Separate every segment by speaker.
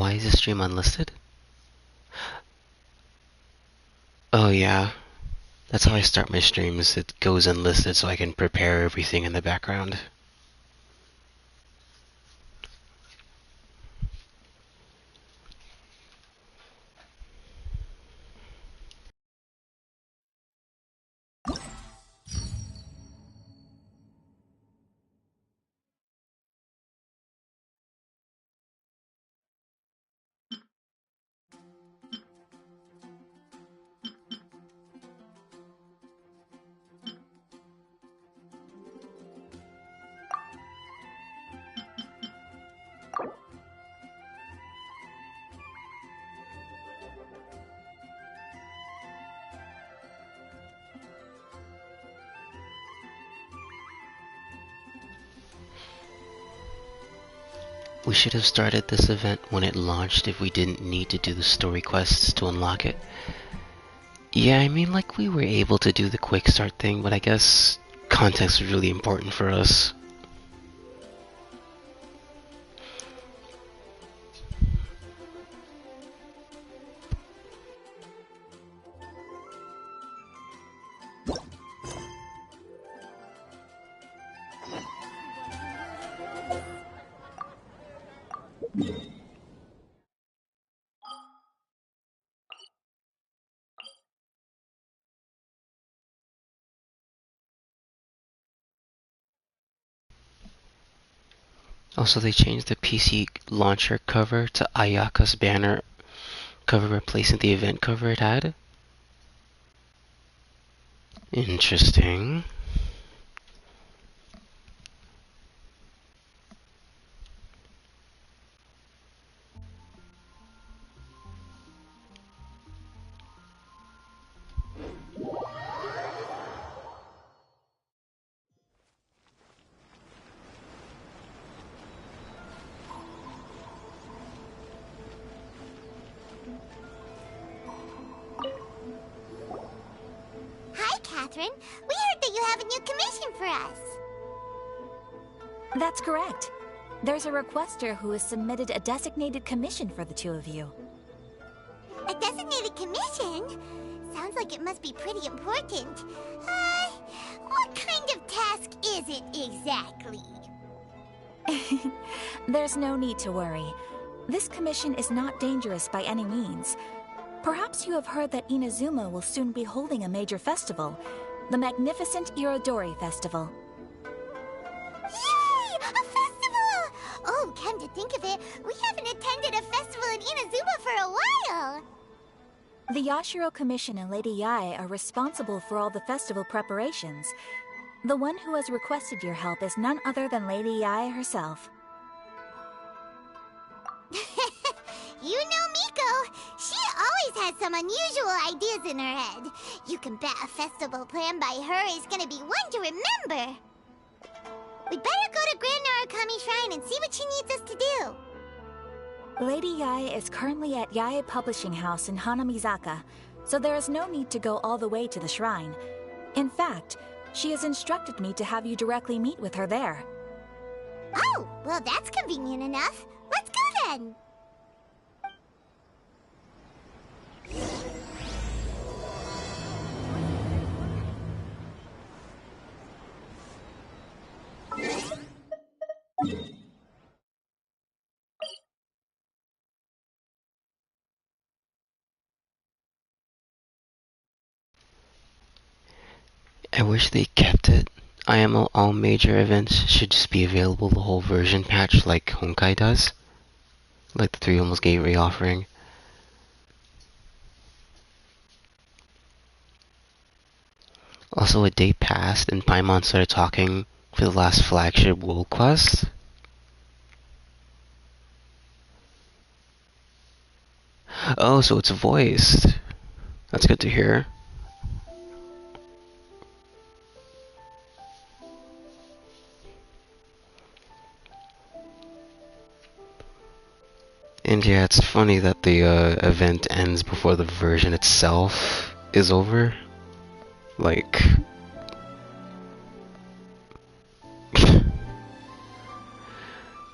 Speaker 1: Why is the stream unlisted? Oh yeah, that's how I start my streams. It goes unlisted so I can prepare everything in the background. We should have started this event when it launched if we didn't need to do the story quests to unlock it. Yeah, I mean, like, we were able to do the quick start thing, but I guess context was really important for us. Also, they changed the PC launcher cover to Ayaka's banner cover, replacing the event cover it had. Interesting.
Speaker 2: Hi, Catherine. We heard that you have a new commission for us.
Speaker 3: That's correct. There's a requester who has submitted a designated commission for the two of you.
Speaker 2: A designated commission? Sounds like it must be pretty important. What kind of task is it exactly?
Speaker 3: There's no need to worry. This commission is not dangerous by any means. Perhaps you have heard that Inazuma will soon be holding a major festival, the magnificent Irodori Festival.
Speaker 2: Yay! A festival! Oh, come to think of it, we haven't attended a festival in Inazuma for a while.
Speaker 3: The Yashiro Commission and Lady Yae are responsible for all the festival preparations. The one who has requested your help is none other than Lady Yae herself.
Speaker 2: You know Miko. She always has some unusual ideas in her head. You can bet a festival planned by her is gonna be one to remember. We'd better go to Grand Narukami Shrine and see what she needs us to do.
Speaker 3: Lady Yae is currently at Yae Publishing House in Hanamizaka, so there is no need to go all the way to the shrine. In fact, she has instructed me to have you directly meet with her there.
Speaker 2: Oh, well that's convenient enough. Let's go then.
Speaker 1: I wish they kept it. IMO all major events should just be available the whole version patch like Honkai does. Like the 3 almost gateway offering. Also, a day passed and Paimon started talking for the last flagship world quest. Oh, so it's voiced. That's good to hear. And yeah, it's funny that the event ends before the version itself is over. Like...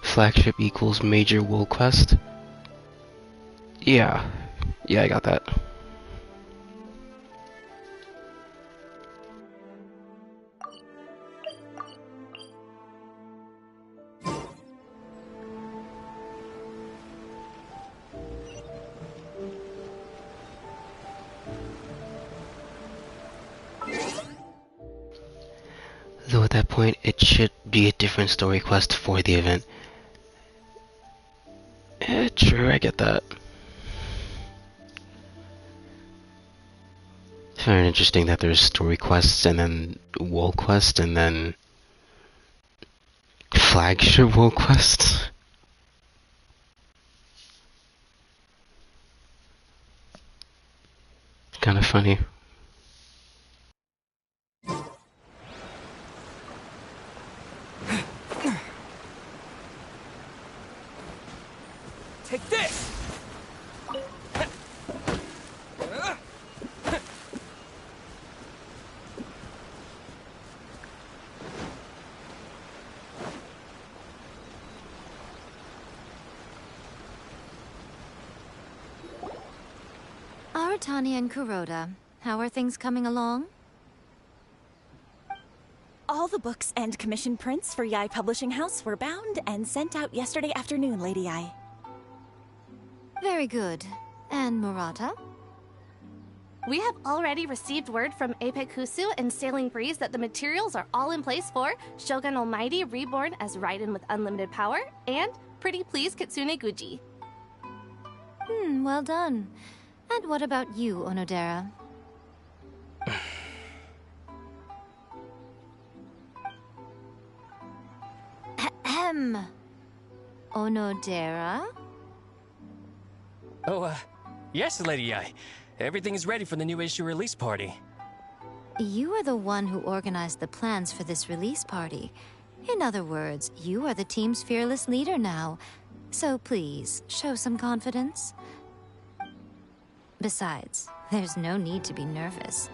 Speaker 1: flagship equals major world quest. Yeah. Yeah, I got that. Though at that point, it should be a different story quest for the event. True, I get that. It's very interesting that there's story quests and then wall quest and then flagship wall quest. Kind of funny.
Speaker 4: Take this!
Speaker 5: Aratani and Kuroda, how are things coming along?
Speaker 3: All the books and commission prints for Yae Publishing House were bound and sent out yesterday afternoon, Lady Yae.
Speaker 5: Very good. And Murata?
Speaker 6: We have already received word from Apekusu and Sailing Breeze that the materials are all in place for Shogun Almighty reborn as Raiden with unlimited power and Pretty Please Kitsune Guji.
Speaker 5: Well done. And what about you, Onodera? Ahem. Onodera?
Speaker 4: Oh, yes, Lady Yae. Everything is ready for the new issue release party.
Speaker 5: You are the one who organized the plans for this release party. In other words, you are the team's fearless leader now. So please, show some confidence. Besides, there's no need to be nervous.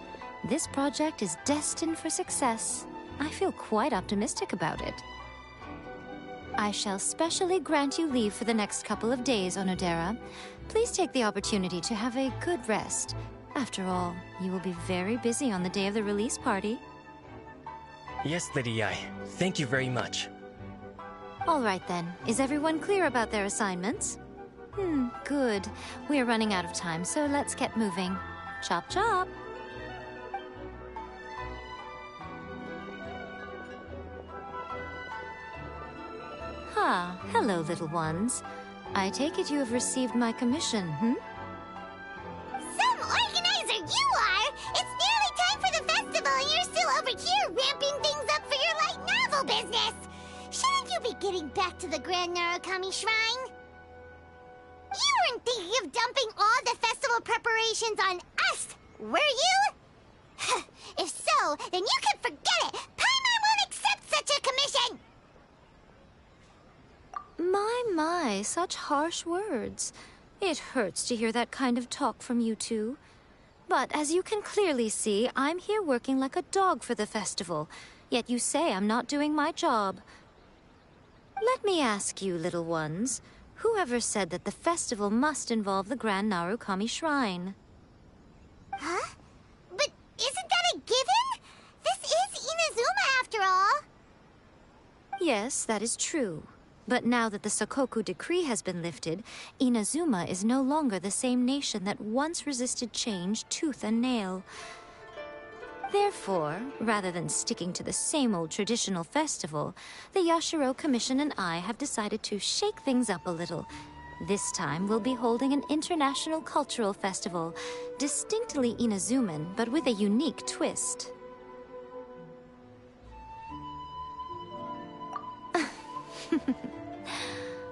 Speaker 5: This project is destined for success. I feel quite optimistic about it. I shall specially grant you leave for the next couple of days, Onodera. Please take the opportunity to have a good rest. After all, you will be very busy on the day of the release party.
Speaker 4: Yes, Lady Yae. Thank you very much.
Speaker 5: All right then. Is everyone clear about their assignments? Good. We're running out of time, so let's get moving. Chop chop! Hello, little ones. I take it you have received my commission,
Speaker 2: Some organizer you are! It's nearly time for the festival and you're still over here ramping things up for your light novel business! Shouldn't you be getting back to the Grand Narukami Shrine? You weren't thinking of dumping all the festival preparations on us, were you? If so, then you can forget it! Paimon won't accept such a commission!
Speaker 5: My, such harsh words. It hurts to hear that kind of talk from you two. But as you can clearly see, I'm here working like a dog for the festival. Yet you say I'm not doing my job. Let me ask you, little ones, whoever said that the festival must involve the Grand Narukami Shrine?
Speaker 2: Huh? But isn't that a given? This is Inazuma after all.
Speaker 5: Yes, that is true. But now that the Sokoku decree has been lifted, Inazuma is no longer the same nation that once resisted change tooth and nail. Therefore, rather than sticking to the same old traditional festival, the Yashiro Commission and I have decided to shake things up a little. This time, we'll be holding an international cultural festival, distinctly Inazuman, but with a unique twist.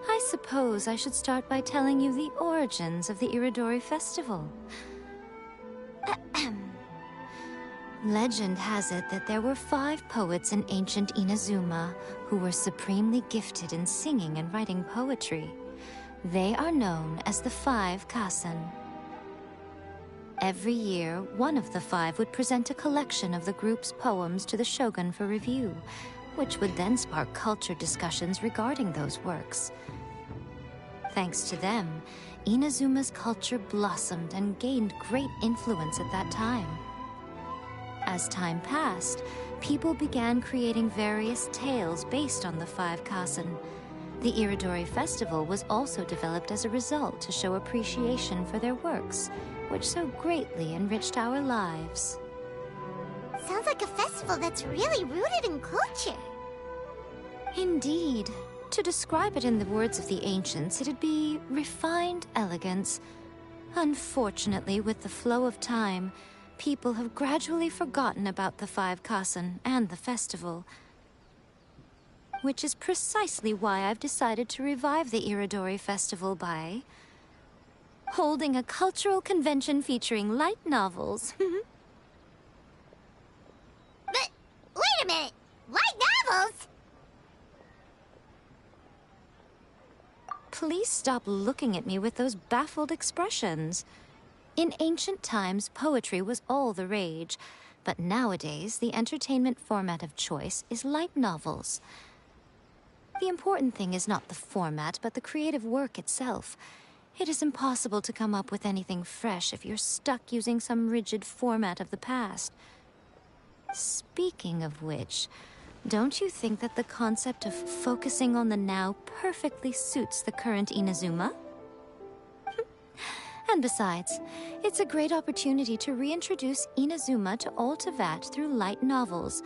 Speaker 5: I suppose I should start by telling you the origins of the Iridori Festival. Legend has it that there were 5 poets in ancient Inazuma who were supremely gifted in singing and writing poetry. They are known as the 5 Kasen. Every year, one of the 5 would present a collection of the group's poems to the shogun for review, which would then spark culture discussions regarding those works. Thanks to them, Inazuma's culture blossomed and gained great influence at that time. As time passed, people began creating various tales based on the Five Kasen. The Iridori Festival was also developed as a result to show appreciation for their works, which so greatly enriched our lives.
Speaker 2: Sounds like a festival that's really rooted in culture.
Speaker 5: Indeed. To describe it in the words of the ancients, it'd be refined elegance. Unfortunately, with the flow of time, people have gradually forgotten about the Five Kasen and the festival. Which is precisely why I've decided to revive the Iridori Festival by holding a cultural convention featuring light novels.
Speaker 2: But, wait a minute! Light novels?
Speaker 5: Please stop looking at me with those baffled expressions. In ancient times, poetry was all the rage, but nowadays, the entertainment format of choice is light novels. The important thing is not the format, but the creative work itself. It is impossible to come up with anything fresh if you're stuck using some rigid format of the past. Speaking of which, don't you think that the concept of focusing on the now perfectly suits the current Inazuma? And besides, it's a great opportunity to reintroduce Inazuma to all Teyvat through light novels.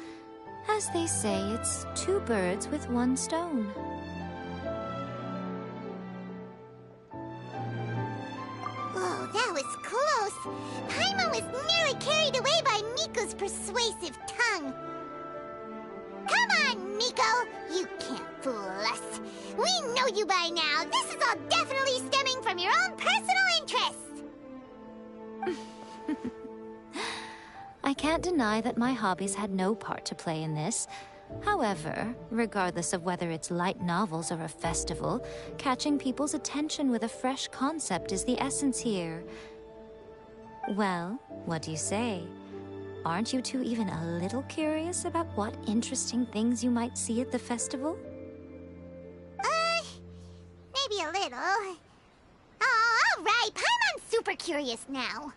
Speaker 5: As they say, it's two birds with one stone.
Speaker 2: Whoa, that was close! Paimon was nearly carried away by Miko's persuasive tongue. Come on, Miko! You can't fool us. We know you by now. This is all definitely stemming from your own personal interests.
Speaker 5: I can't deny that my hobbies had no part to play in this. However, regardless of whether it's light novels or a festival, catching people's attention with a fresh concept is the essence here. Well, what do you say? Aren't you two even a little curious about what interesting things you might see at the festival?
Speaker 2: Maybe a little. Oh, all right. Paimon's super curious now.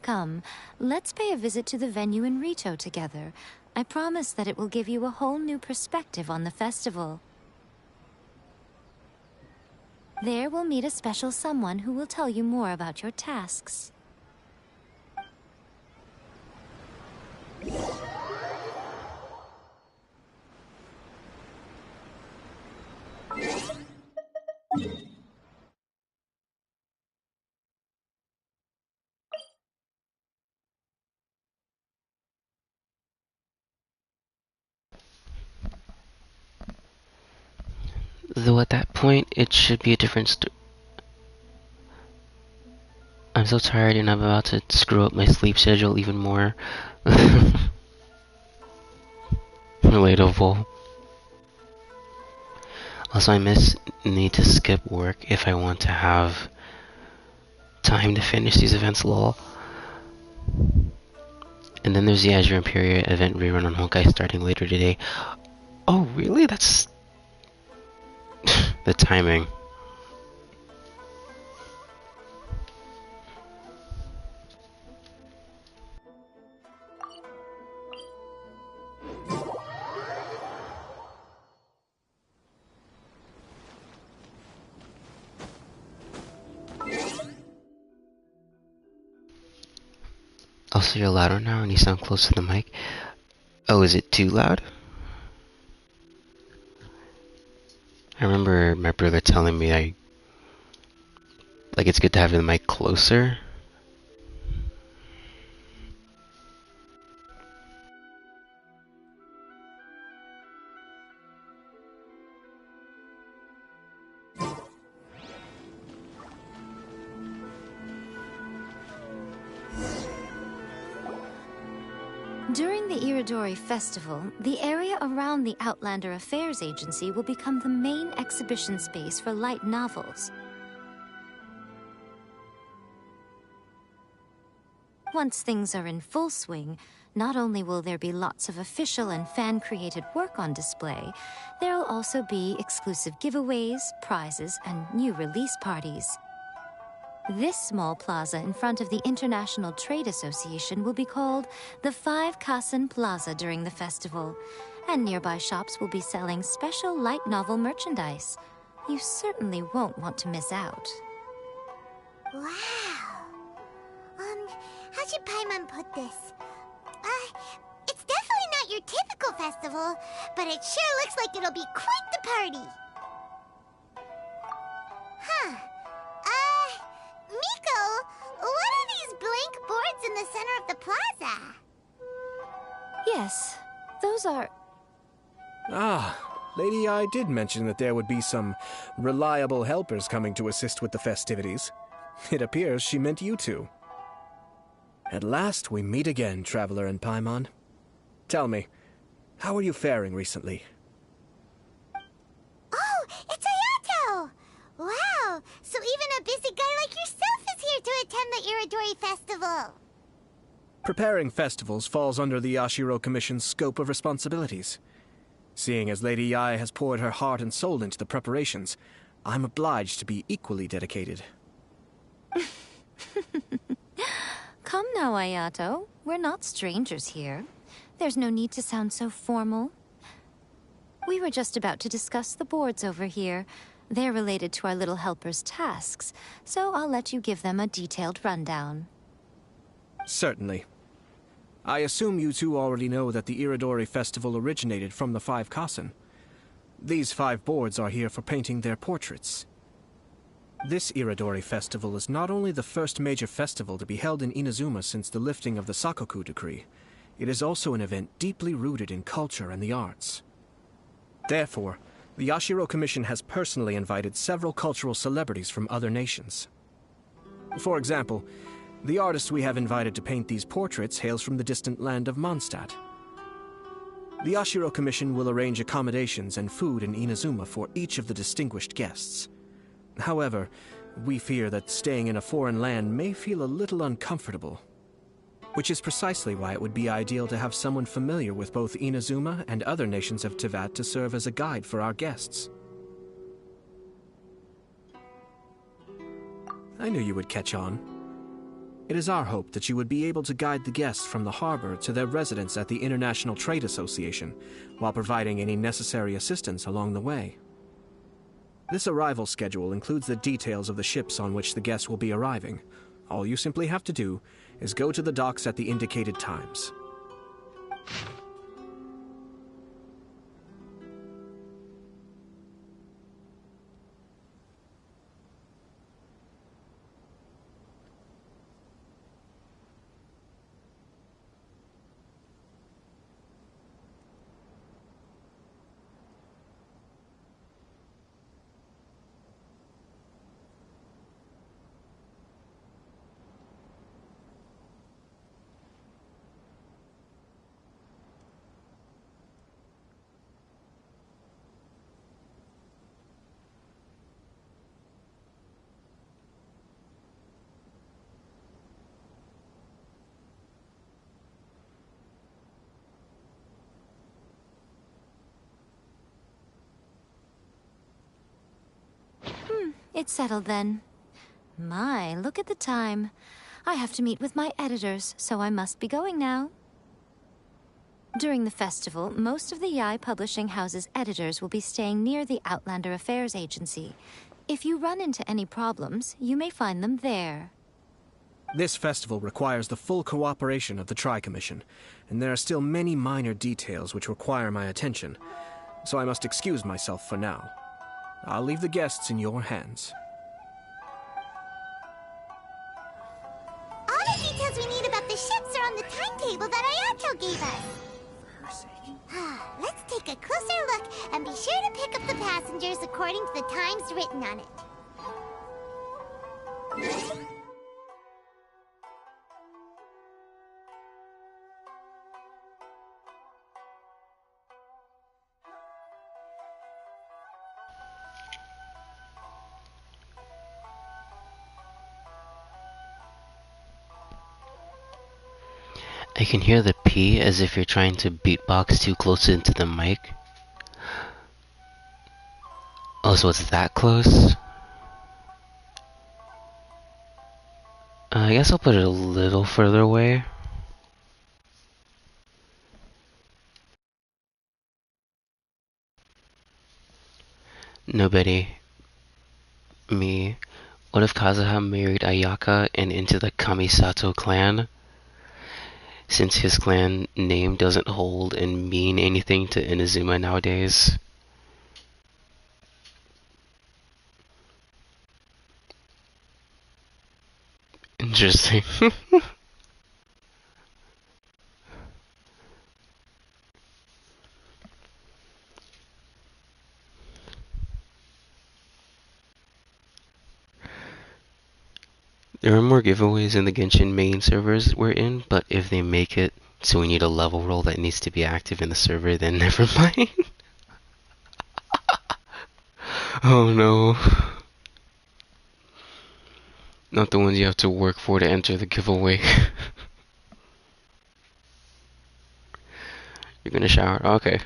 Speaker 5: Come, let's pay a visit to the venue in Rito together. I promise that it will give you a whole new perspective on the festival. There we'll meet a special someone who will tell you more about your tasks.
Speaker 1: Though at that point, it should be a different I'm so tired and I'm about to screw up my sleep schedule even more. Relatable. Also, I need to skip work if I want to have time to finish these events, lol. And then there's the Azure Imperia event rerun on Honkai starting later today. Oh, really? That's... the timing. Also, you're louder now and you sound close to the mic. Oh, is it too loud? I remember my brother telling me it's good to have the mic closer.
Speaker 5: During the Iridori Festival, the area around the Outlander Affairs Agency will become the main exhibition space for light novels. Once things are in full swing, not only will there be lots of official and fan-created work on display, there'll also be exclusive giveaways, prizes, and new release parties. This small plaza in front of the International Trade Association will be called the 5 Kasen Plaza during the festival, and nearby shops will be selling special light novel merchandise. You certainly won't want to miss out.
Speaker 2: Wow. How should Paimon put this? It's definitely not your typical festival, but it sure looks like it'll be quite the party. Huh. Miko, what are these blank boards in the center of the plaza?
Speaker 5: Yes, those are...
Speaker 7: Ah, Lady I did mention that there would be some reliable helpers coming to assist with the festivities. It appears she meant you two. At last we meet again, Traveler and Paimon. Tell me, how are you faring recently?
Speaker 2: Oh, it's Ayato! Wow, so even a busy guy like yourself is here to attend the Iridori Festival.
Speaker 7: Preparing festivals falls under the Yashiro Commission's scope of responsibilities. Seeing as Lady Yae has poured her heart and soul into the preparations, I'm obliged to be equally dedicated.
Speaker 5: Come now, Ayato. We're not strangers here. There's no need to sound so formal. We were just about to discuss the boards over here. They're related to our little helper's tasks, so I'll let you give them a detailed rundown.
Speaker 7: Certainly. I assume you two already know that the Iridori Festival originated from the 5 Kasen. These 5 boards are here for painting their portraits. This Iridori Festival is not only the first major festival to be held in Inazuma since the lifting of the Sakoku Decree, it is also an event deeply rooted in culture and the arts. Therefore, the Yashiro Commission has personally invited several cultural celebrities from other nations. For example, the artist we have invited to paint these portraits hails from the distant land of Mondstadt. The Yashiro Commission will arrange accommodations and food in Inazuma for each of the distinguished guests. However, we fear that staying in a foreign land may feel a little uncomfortable, which is precisely why it would be ideal to have someone familiar with both Inazuma and other nations of Teyvat to serve as a guide for our guests. I knew you would catch on. It is our hope that you would be able to guide the guests from the harbor to their residence at the International Trade Association, while providing any necessary assistance along the way. This arrival schedule includes the details of the ships on which the guests will be arriving. All you simply have to do is go to the docks at the indicated times.
Speaker 5: It's settled then. My, look at the time. I have to meet with my editors, so I must be going now. During the festival, most of the Yae Publishing House's editors will be staying near the Outlander Affairs Agency. If you run into any problems, you may find them there.
Speaker 7: This festival requires the full cooperation of the Tri-Commission, and there are still many minor details which require my attention, so I must excuse myself for now. I'll leave the guests in your hands.
Speaker 2: All the details we need about the ships are on the timetable that Ayato gave us. Let's take a closer look and be sure to pick up the passengers according to the times written on it.
Speaker 1: I can hear the P as if you're trying to beatbox too close into the mic. Oh, so it's that close? I guess I'll put it a little further away. Nobody. Me. What if Kazuha married Ayaka and into the Kamisato clan? Since his clan name doesn't hold and mean anything to Inazuma nowadays. Interesting. There are more giveaways in the Genshin main servers we're in, but if they make it so we need a level roll that needs to be active in the server, then never mind. Oh no. Not the ones you have to work for to enter the giveaway. You're gonna shower? Okay.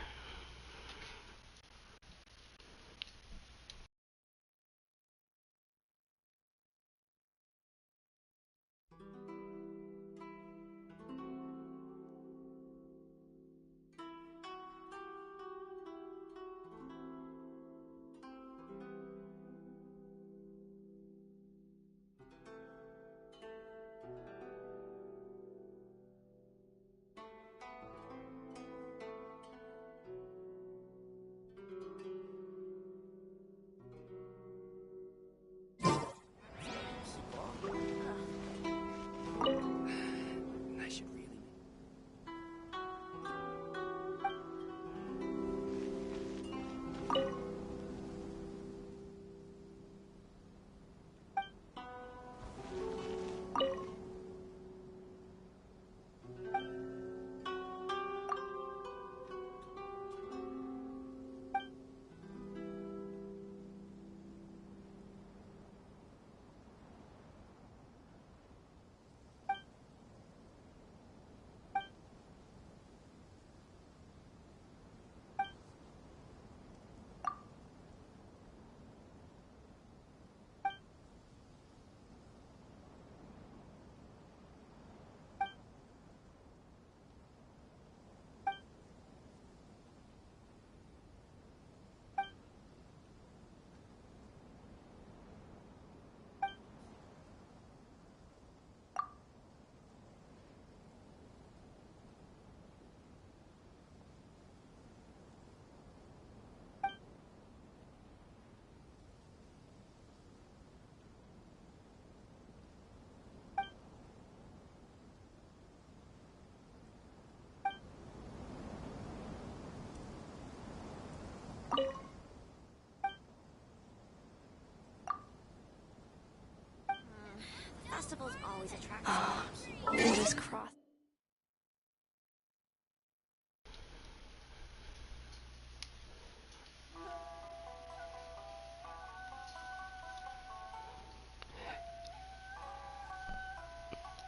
Speaker 3: Festivals always attract me. Fingers crossed.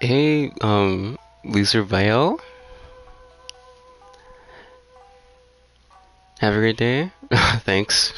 Speaker 1: Hey, Loser Vile. Have a great day. Thanks.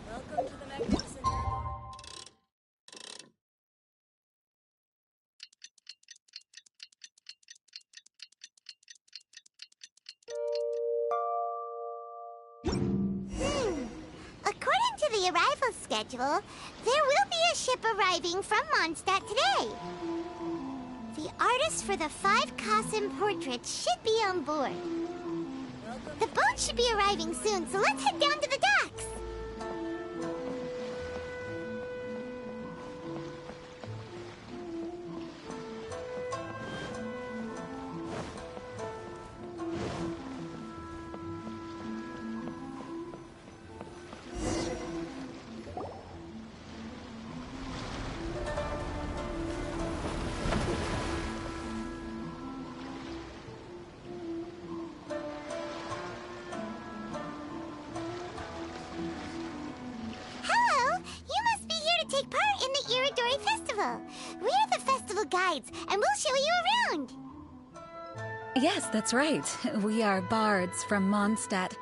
Speaker 3: Welcome to the magnificent
Speaker 2: According to the arrival schedule, there will be a ship arriving from Mondstadt today. The artist for the 5 Kasim portraits should be on board. The boat should be arriving soon, so let's head down to the docks. We're the festival guides, and we'll show you around.
Speaker 8: Yes, that's right. We are bards from Mondstadt.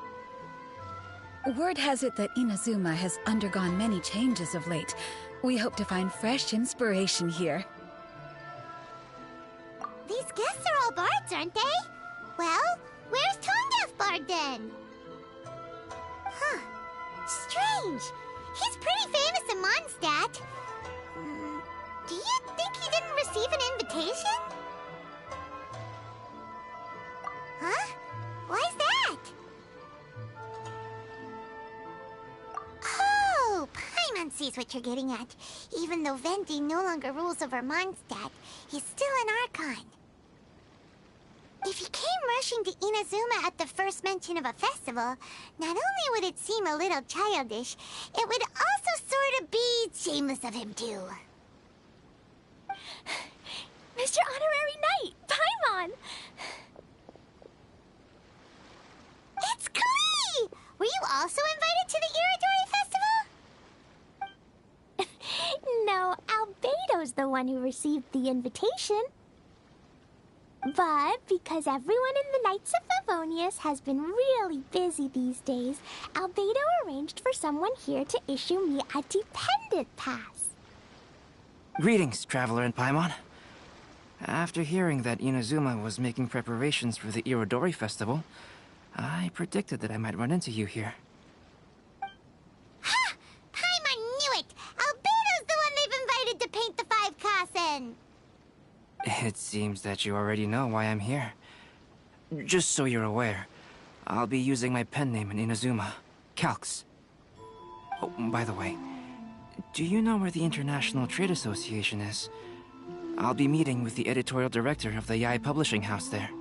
Speaker 8: Word has it that Inazuma has undergone many changes of late. We hope to find fresh inspiration here.
Speaker 2: These guests are all bards, aren't they? Well, where's Tone-Deaf Bard then? Huh. Strange. He's pretty famous in Mondstadt. Do you think he didn't receive an invitation? Huh? Why's that? Oh, Paimon sees what you're getting at. Even though Venti no longer rules over Mondstadt, he's still an Archon. If he came rushing to Inazuma at the first mention of a festival, not only would it seem a little childish, it would also sort of be shameless of him too.
Speaker 9: Mr. Honorary Knight, Paimon!
Speaker 2: It's Klee! Were you also invited to the Iridori Festival?
Speaker 9: No, Albedo's the one who received the invitation. But because everyone in the Knights of Favonius has been really busy these days, Albedo arranged for someone here to issue me a dependent pass.
Speaker 10: Greetings, Traveler and Paimon. After hearing that Inazuma was making preparations for the Irodori Festival, I predicted that I might run into you here.
Speaker 2: Ha! Paimon knew it! Albedo's the one they've invited to paint the 5 Kassen!
Speaker 10: It seems that you already know why I'm here. Just so you're aware, I'll be using my pen name in Inazuma, Calx. Oh, by the way, do you know where the International Trade Association is? I'll be meeting with the editorial director of the Yae Publishing House there.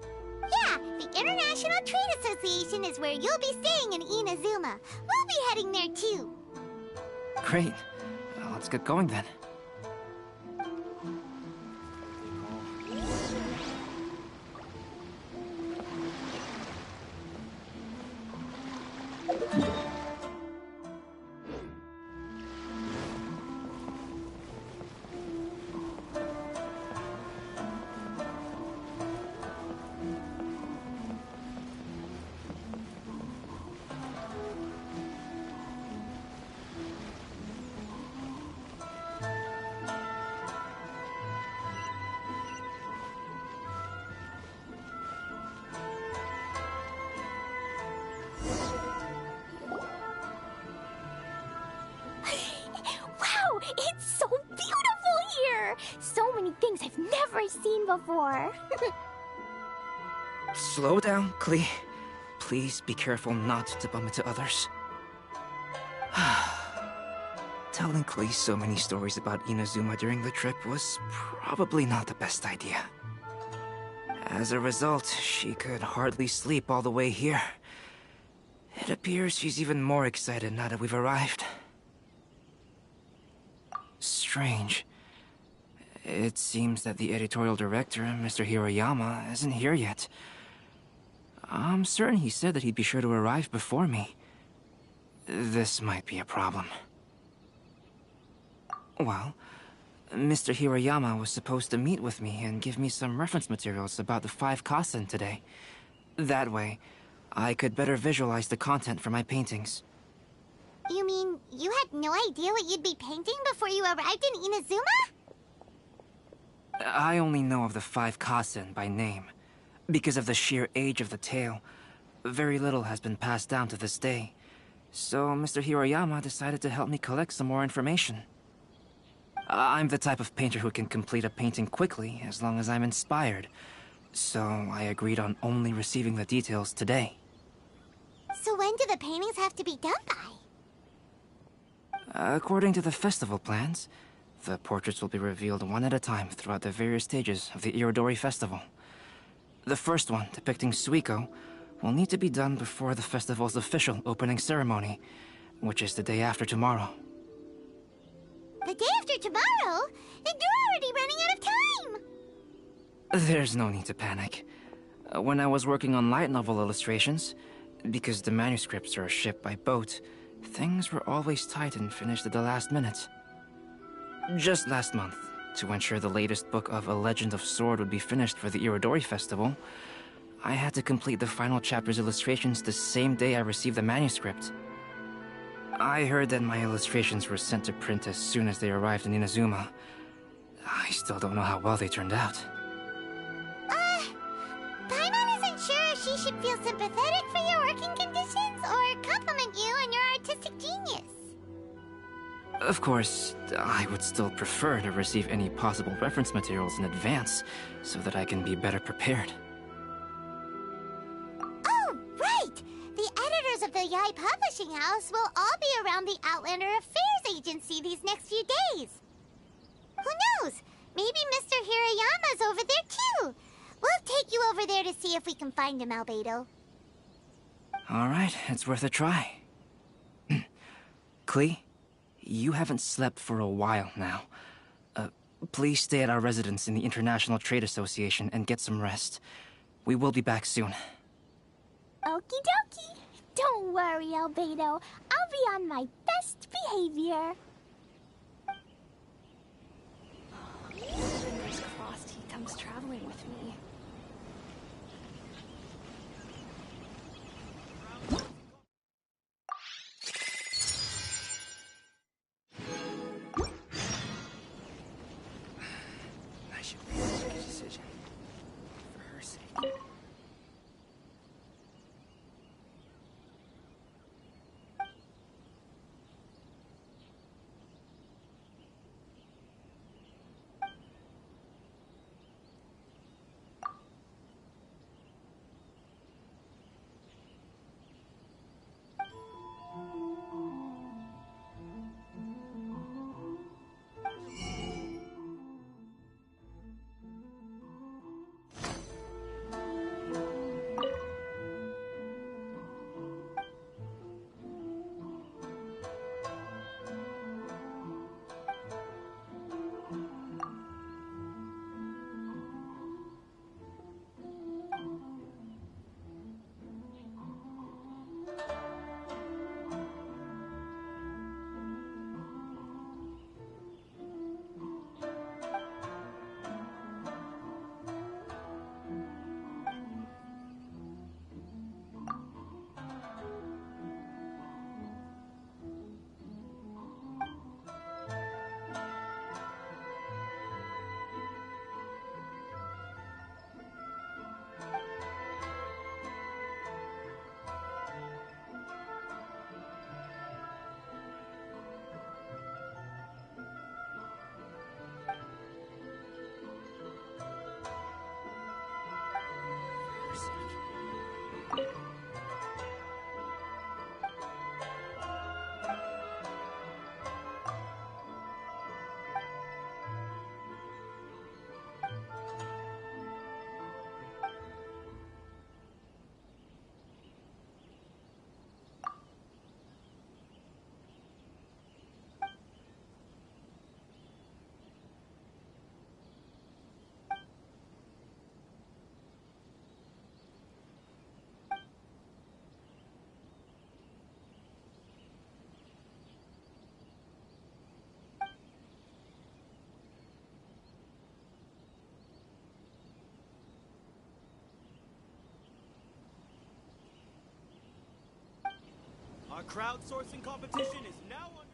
Speaker 2: Yeah, the International Trade Association is where you'll be staying in Inazuma. We'll be heading there too.
Speaker 10: Great. Let's get going then.
Speaker 9: So many things I've never seen before.
Speaker 10: Slow down, Klee. Please be careful not to bump into others. Telling Klee so many stories about Inazuma during the trip was probably not the best idea. As a result, she could hardly sleep all the way here. It appears she's even more excited now that we've arrived. Strange. It seems that the editorial director, Mr. Hiroyama, isn't here yet. I'm certain he said that he'd be sure to arrive before me. This might be a problem. Well, Mr. Hiroyama was supposed to meet with me and give me some reference materials about the 5 Kassen today. That way, I could better visualize the content for my paintings.
Speaker 2: You mean you had no idea what you'd be painting before you arrived in Inazuma?
Speaker 10: I only know of the 5 Kasen by name. Because of the sheer age of the tale, very little has been passed down to this day. So Mr. Hiroyama decided to help me collect some more information. I'm the type of painter who can complete a painting quickly as long as I'm inspired. So I agreed on only receiving the details today.
Speaker 2: So when do the paintings have to be done by?
Speaker 10: According to the festival plans, the portraits will be revealed one at a time throughout the various stages of the Irodori Festival. The first one, depicting Suiko, will need to be done before the festival's official opening ceremony, which is the day after tomorrow.
Speaker 2: The day after tomorrow? Then you're already running out of time!
Speaker 10: There's no need to panic. When I was working on light novel illustrations, because the manuscripts are shipped by boat, things were always tight and finished at the last minute. Just last month, to ensure the latest book of A Legend of Sword would be finished for the Irodori Festival, I had to complete the final chapter's illustrations the same day I received the manuscript. I heard that my illustrations were sent to print as soon as they arrived in Inazuma. I still don't know how well they turned out.
Speaker 2: Paimon isn't sure if she should feel sympathetic for your working conditions or compliment you on your artistic genius.
Speaker 10: Of course, I would still prefer to receive any possible reference materials in advance, so that I can be better prepared.
Speaker 2: Oh, right! The editors of the Yai Publishing House will all be around the Outlander Affairs Agency these next few days. Who knows? Maybe Mr. Hirayama's over there too. We'll take you over there to see if we can find him, Albedo.
Speaker 10: Alright, it's worth a try. Klee, you haven't slept for a while now. Please stay at our residence in the International Trade Association and get some rest. We will be back soon.
Speaker 9: Okie dokie. Don't worry, Albedo. I'll be on my best behavior.
Speaker 6: Fingers crossed he comes traveling with me.
Speaker 10: I should make a decision. For her sake.
Speaker 11: Our crowdsourcing competition is now under...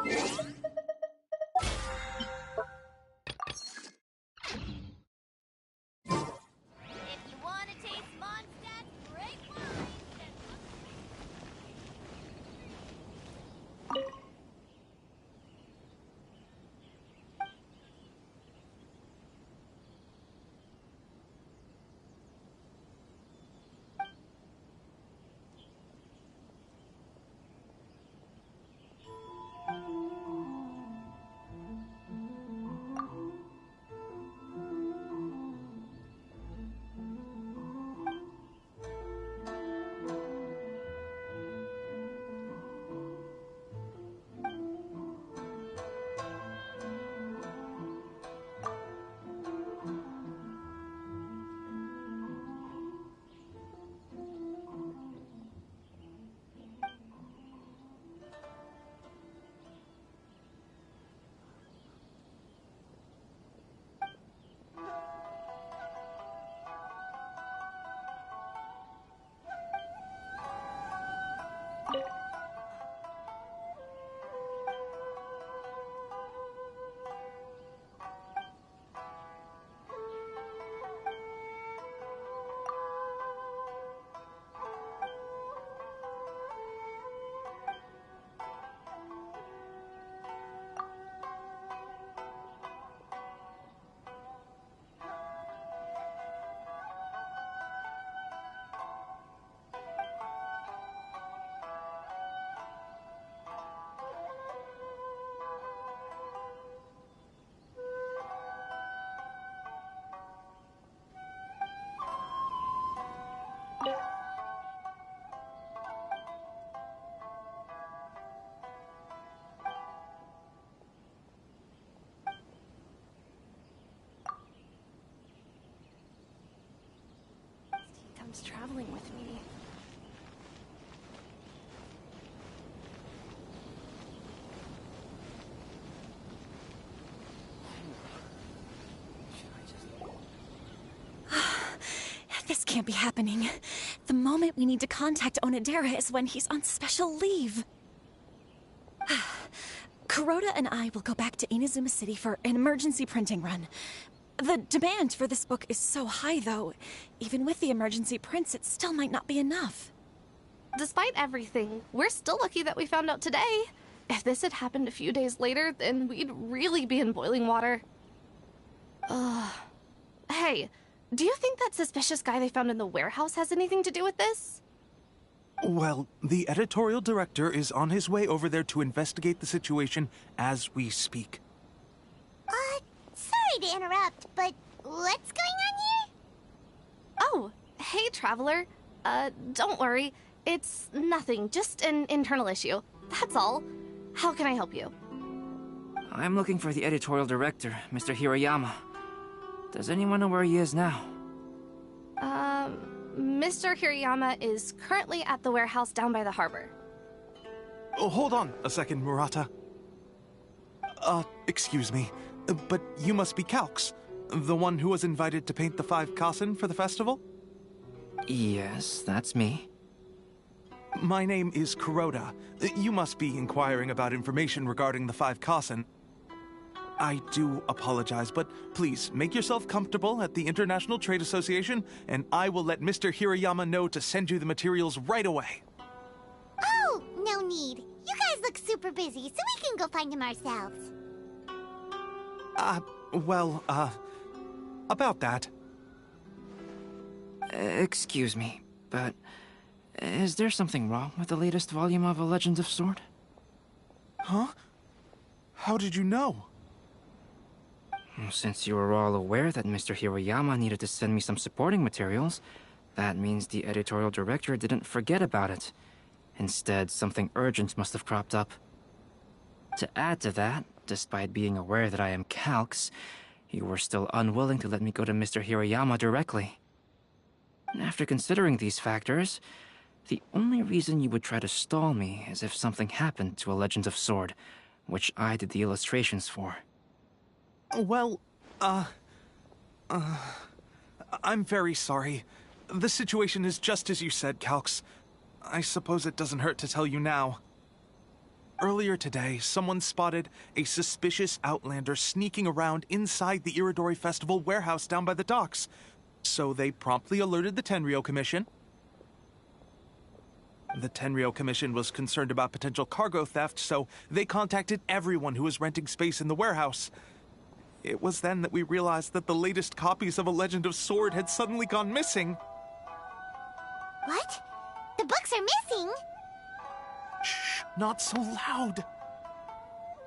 Speaker 2: If you want to taste Mondstadt's great wines, then
Speaker 6: He comes traveling with me.
Speaker 3: This can't be happening. The moment we need to contact Onodera is when he's on special leave. Kuroda and I will go back to Inazuma City for an emergency printing run. The demand for this book is so high, though. Even with the emergency prints, it still might not be enough.
Speaker 6: Despite everything, we're still lucky that we found out today. If this had happened a few days later, then we'd really be in boiling water. Hey, do you think that suspicious guy they found in the warehouse has anything to do with this?
Speaker 12: Well, the editorial director is on his way over there to investigate the situation as we speak.
Speaker 2: Sorry to interrupt, but what's going on here?
Speaker 6: Oh, hey, Traveler. Don't worry. It's nothing, just an internal issue. That's all. How can I help you?
Speaker 10: I'm looking for the editorial director, Mr. Hirayama. Does anyone know where he is now?
Speaker 6: Mr. Hirayama is currently at the warehouse down by the harbor.
Speaker 12: Oh, hold on a second, Murata. Excuse me, but you must be Calx, the one who was invited to paint the 5 Kasen for the festival?
Speaker 10: Yes, that's me.
Speaker 12: My name is Kuroda. You must be inquiring about information regarding the 5 Kasen. I do apologize, but please make yourself comfortable at the International Trade Association, and I will let Mr. Hirayama know to send you the materials right away.
Speaker 2: Oh, no need. You guys look super busy, so we can go find him ourselves.
Speaker 12: About that.
Speaker 10: Excuse me, but is there something wrong with the latest volume of A Legend of Sword?
Speaker 12: Huh? How did you know?
Speaker 10: Since you were all aware that Mr. Hirayama needed to send me some supporting materials, that means the editorial director didn't forget about it. Instead, something urgent must have cropped up. To add to that, despite being aware that I am Calx, you were still unwilling to let me go to Mr. Hirayama directly. After considering these factors, the only reason you would try to stall me is if something happened to A Legend of Sword, which I did the illustrations for.
Speaker 12: Well, I'm very sorry. The situation is just as you said, Calx. I suppose it doesn't hurt to tell you now. Earlier today, someone spotted a suspicious outlander sneaking around inside the Iridori Festival warehouse down by the docks. So they promptly alerted the Tenryo Commission. The Tenryo Commission was concerned about potential cargo theft, so they contacted everyone who was renting space in the warehouse. It was then that we realized that the latest copies of A Legend of Sword had suddenly gone missing.
Speaker 2: What? The books are missing?
Speaker 12: Shh, not so loud.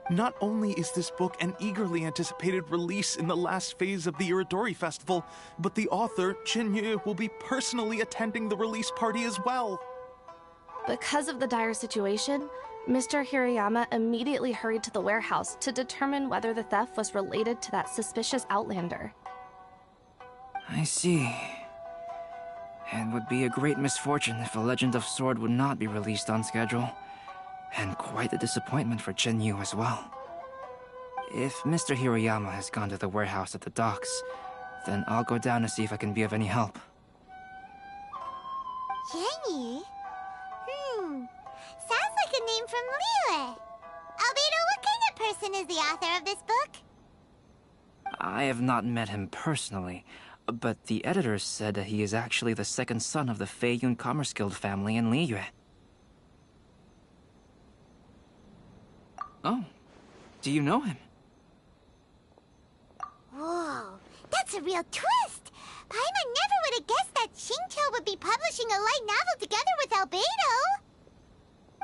Speaker 12: Not only is this book an eagerly anticipated release in the last phase of the Iridori Festival, but the author, Chinyu, will be personally attending the release party as well.
Speaker 6: Because of the dire situation, Mr. Hirayama immediately hurried to the warehouse to determine whether the theft was related to that suspicious outlander.
Speaker 10: I see. It would be a great misfortune if A Legend of Sword would not be released on schedule. And quite a disappointment for Chenyu as well. If Mr. Hirayama has gone to the warehouse at the docks, then I'll go down to see if I can be of any help.
Speaker 2: Jenny? Sounds like a name from Liyue. Albedo, what kind of person is the author of this book?
Speaker 10: I have not met him personally, but the editor said that he is actually the second son of the Feiyun Commerce Guild family in Liyue. Oh, do you know him?
Speaker 2: Whoa, that's a real twist! Paimon never would have guessed that Xingqiu would be publishing a light novel together with Albedo!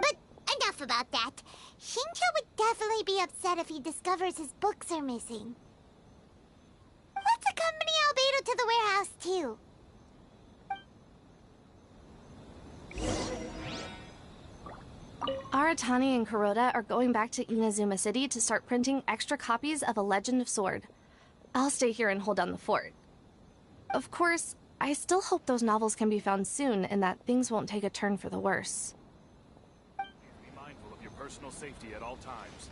Speaker 2: But enough about that. Xingqiu would definitely be upset if he discovers his books are missing. Let's accompany Albedo to the warehouse, too.
Speaker 6: Aratani and Kuroda are going back to Inazuma City to start printing extra copies of A Legend of Sword. I'll stay here and hold down the fort. Of course, I still hope those novels can be found soon and that things won't take a turn for the worse.
Speaker 11: Be mindful of your personal safety at all times.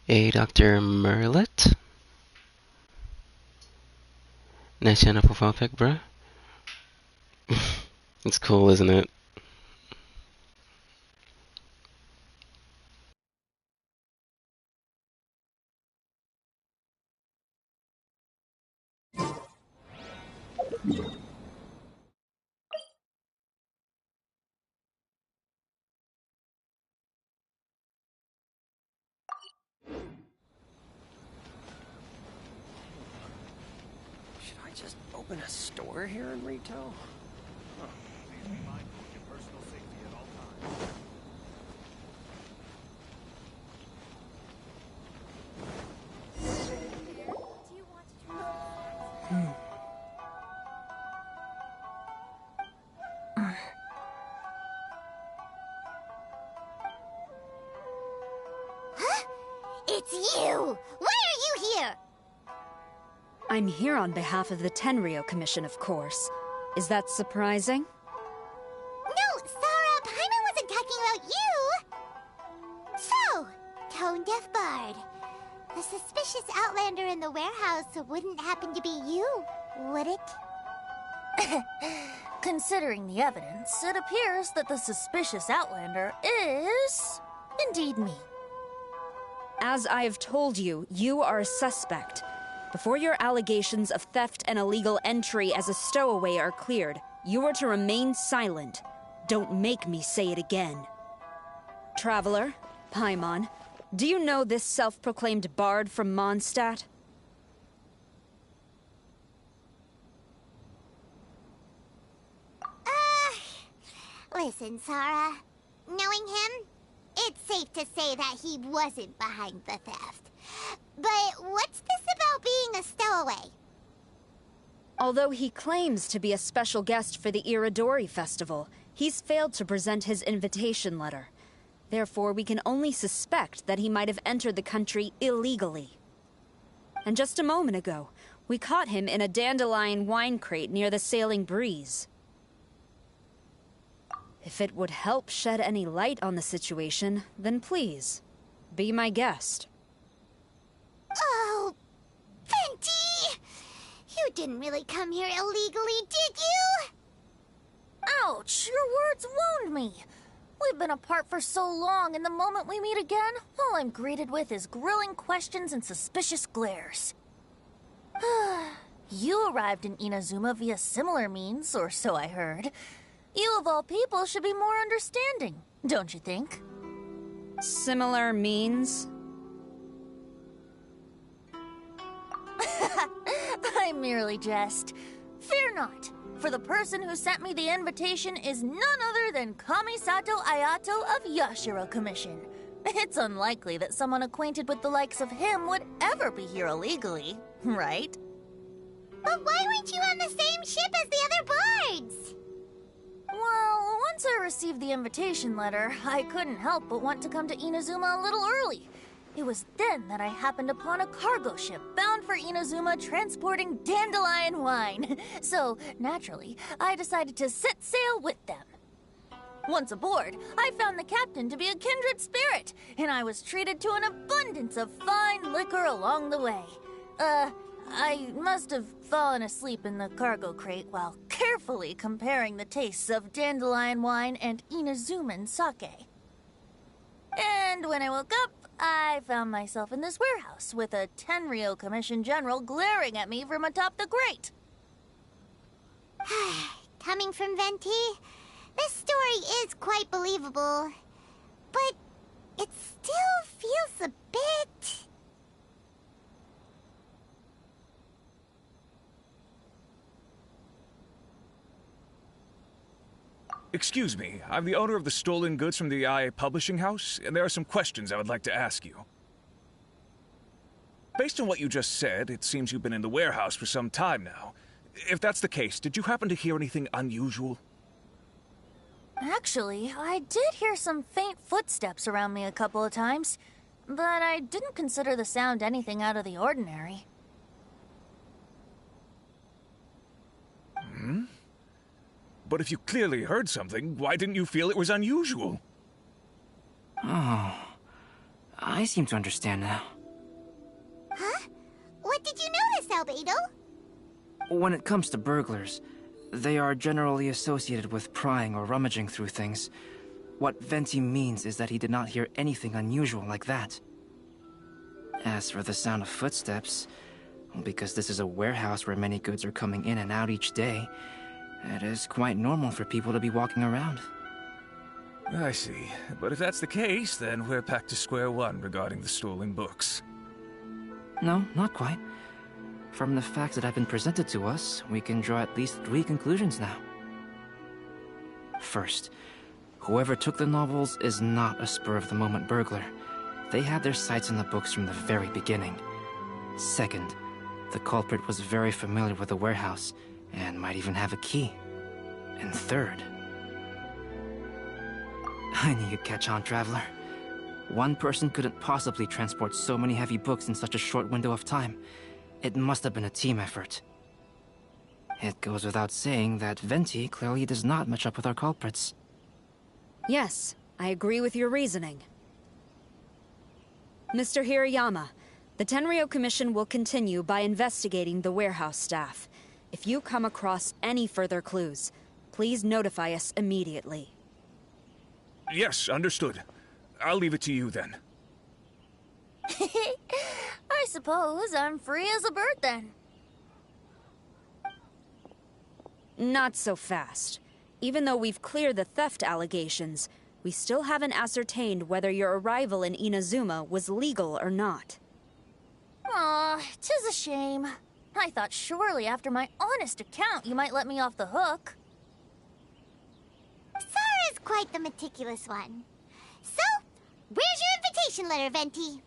Speaker 1: Hey, Dr. Merlet? Nice channel profile pic, bruh. It's cool, isn't it?
Speaker 13: Should I just open a store here in retail?
Speaker 11: Please be mindful of your personal safety at all times.
Speaker 2: It's you! Why are you here?
Speaker 14: I'm here on behalf of the Tenryou Commission, of course. Is that surprising?
Speaker 2: No, Sarah, Paimon wasn't talking about you! So, tone-deaf bard. The suspicious outlander in the warehouse wouldn't happen to be you, would it?
Speaker 15: Considering the evidence, it appears that the suspicious outlander is indeed me.
Speaker 14: As I have told you, you are a suspect. Before your allegations of theft and illegal entry as a stowaway are cleared, you are to remain silent. Don't make me say it again. Traveler, Paimon, do you know this self-proclaimed bard from Mondstadt?
Speaker 2: Listen, Sarah. Knowing him, it's safe to say that he wasn't behind the theft. But what's this about being a stowaway?
Speaker 14: Although he claims to be a special guest for the Iridori Festival, he's failed to present his invitation letter. Therefore, we can only suspect that he might have entered the country illegally. And just a moment ago, we caught him in a dandelion wine crate near the Sailing Breeze. If it would help shed any light on the situation, then please, be my guest.
Speaker 2: Oh, Venti! You didn't really come here illegally, did you?
Speaker 15: Ouch! Your words wound me! We've been apart for so long, and the moment we meet again, all I'm greeted with is grilling questions and suspicious glares. You arrived in Inazuma via similar means, or so I heard. You of all people should be more understanding, don't you think?
Speaker 14: Similar means?
Speaker 15: I merely jest. Fear not, for the person who sent me the invitation is none other than Kamisato Ayato of Yashiro Commission. It's unlikely that someone acquainted with the likes of him would ever be here illegally, right?
Speaker 2: But why weren't you on the same ship as the other bards?
Speaker 15: Well, once I received the invitation letter, I couldn't help but want to come to Inazuma a little early. It was then that I happened upon a cargo ship bound for Inazuma transporting dandelion wine. So, naturally, I decided to set sail with them. Once aboard, I found the captain to be a kindred spirit, and I was treated to an abundance of fine liquor along the way. I must have fallen asleep in the cargo crate while carefully comparing the tastes of dandelion wine and Inazuman sake. And when I woke up, I found myself in this warehouse with a Tenryou Commission general glaring at me from atop the grate.
Speaker 2: Coming from Venti, this story is quite believable. But it still feels a bit...
Speaker 11: Excuse me, I'm the owner of the stolen goods from the IA publishing house, and there are some questions I would like to ask you. Based on what you just said, it seems you've been in the warehouse for some time now. If that's the case, did you happen to hear anything unusual?
Speaker 15: Actually, I did hear some faint footsteps around me a couple of times, but I didn't consider the sound anything out of the ordinary.
Speaker 11: Hmm? But if you clearly heard something, why didn't you feel it was unusual?
Speaker 10: Oh, I seem to understand now.
Speaker 2: Huh? What did you notice, Albedo?
Speaker 10: When it comes to burglars, they are generally associated with prying or rummaging through things. What Venti means is that he did not hear anything unusual like that. As for the sound of footsteps, because this is a warehouse where many goods are coming in and out each day, it is quite normal for people to be walking around.
Speaker 11: I see. But if that's the case, then we're back to square one regarding the stolen books.
Speaker 10: No, not quite. From the facts that have been presented to us, we can draw at least 3 conclusions now. First, whoever took the novels is not a spur-of-the-moment burglar. They had their sights on the books from the very beginning. Second, the culprit was very familiar with the warehouse, and might even have a key. And third... I knew you'd catch on, Traveler. One person couldn't possibly transport so many heavy books in such a short window of time. It must have been a team effort. It goes without saying that Venti clearly does not match up with our culprits.
Speaker 14: Yes, I agree with your reasoning. Mr. Hirayama, the Tenryo Commission will continue by investigating the warehouse staff. If you come across any further clues, please notify us immediately.
Speaker 11: Yes, understood. I'll leave it to you then.
Speaker 15: I suppose I'm free as a bird then.
Speaker 14: Not so fast. Even though we've cleared the theft allegations, we still haven't ascertained whether your arrival in Inazuma was legal or not.
Speaker 15: Aw, 'tis a shame. I thought surely after my honest account you might let me off the hook.
Speaker 2: Sara's quite the meticulous one. So, where's your invitation letter, Venti?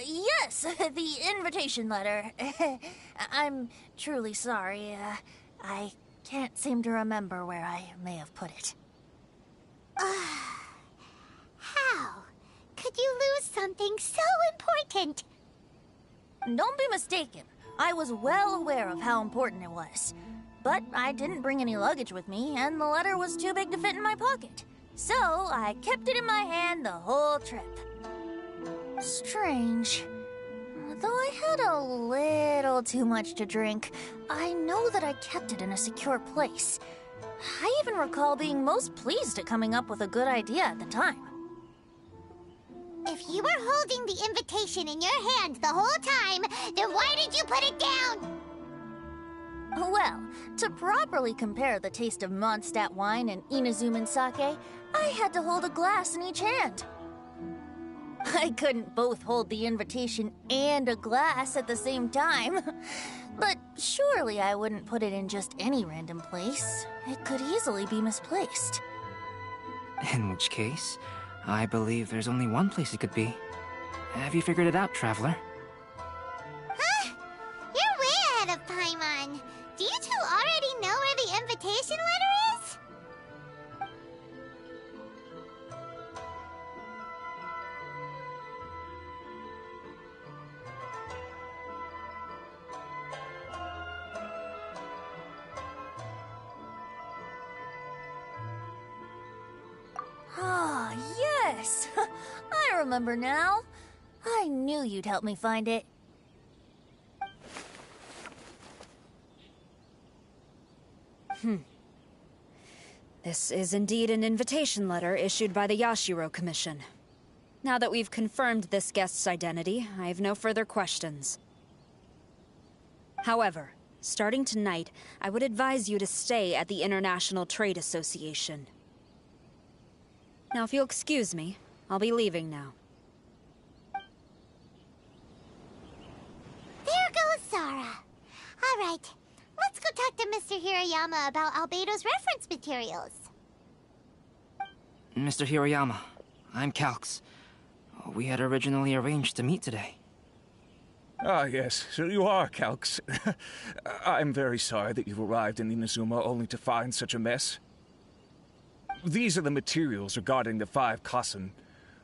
Speaker 15: Yes, the invitation letter. I'm truly sorry. I can't seem to remember where I may have put it.
Speaker 2: How could you lose something so important?
Speaker 15: Don't be mistaken. I was well aware of how important it was. But I didn't bring any luggage with me, and the letter was too big to fit in my pocket. So I kept it in my hand the whole trip. Strange. Though I had a little too much to drink, I know that I kept it in a secure place. I even recall being most pleased at coming up with a good idea at the time.
Speaker 2: If you were holding the invitation in your hand the whole time, then why did you put it down?
Speaker 15: Well, to properly compare the taste of Mondstadt wine and Inazuman sake, I had to hold a glass in each hand. I couldn't both hold the invitation and a glass at the same time. But surely I wouldn't put it in just any random place. It could easily be misplaced.
Speaker 10: In which case, I believe there's only one place it could be. Have you figured it out, Traveler?
Speaker 2: Huh? You're way ahead of Paimon. Do you two already know where the invitation letter is?
Speaker 15: Ah, yes! I remember now. I knew you'd help me find it.
Speaker 14: This is indeed an invitation letter issued by the Yashiro Commission. Now that we've confirmed this guest's identity, I have no further questions. However, starting tonight, I would advise you to stay at the International Trade Association. Now, if you'll excuse me, I'll be leaving now.
Speaker 2: There goes Sara. All right, let's go talk to Mr. Hirayama about Albedo's reference materials.
Speaker 10: Mr. Hirayama, I'm Calx. We had originally arranged to meet today.
Speaker 11: Ah, yes, so you are, Calx. I'm very sorry that you've arrived in Inazuma only to find such a mess. These are the materials regarding the 5 Kassen.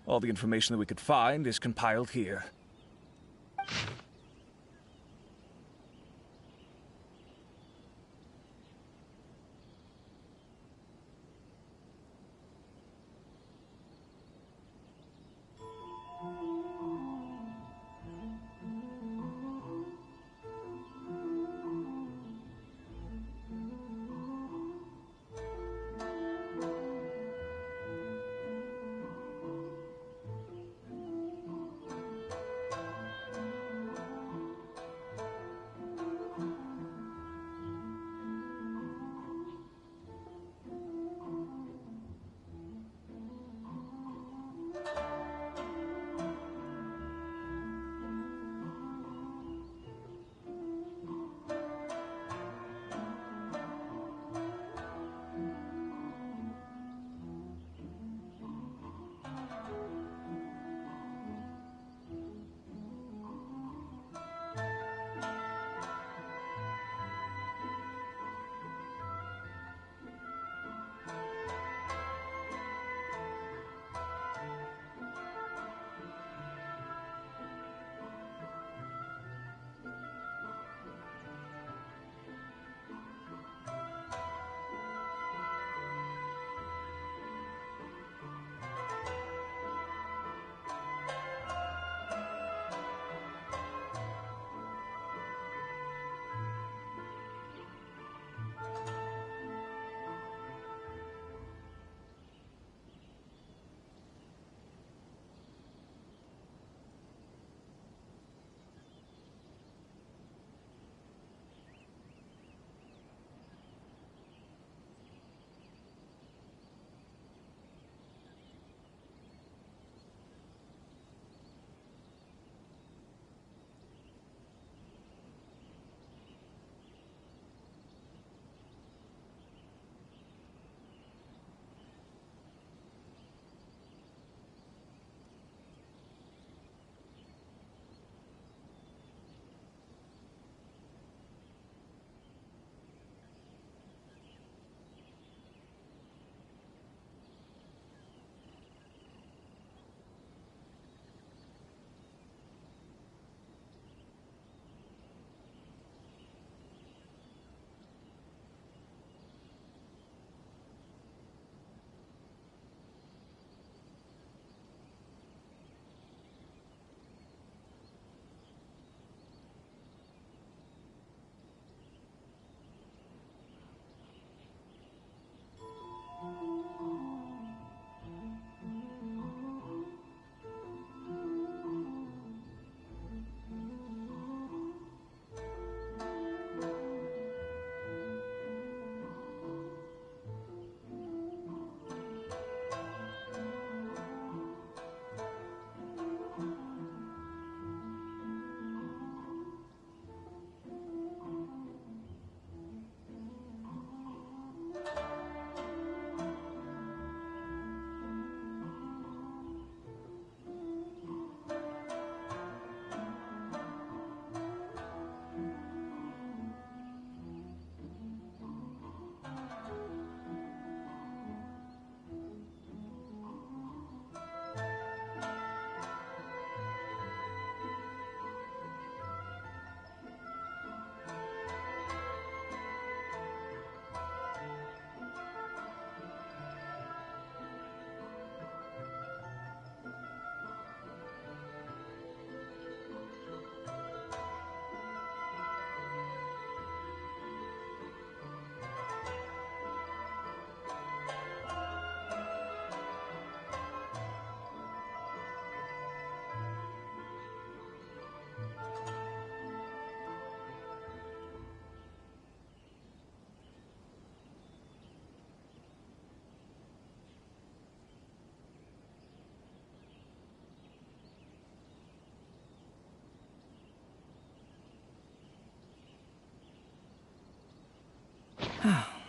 Speaker 11: All the information that we could find is compiled here.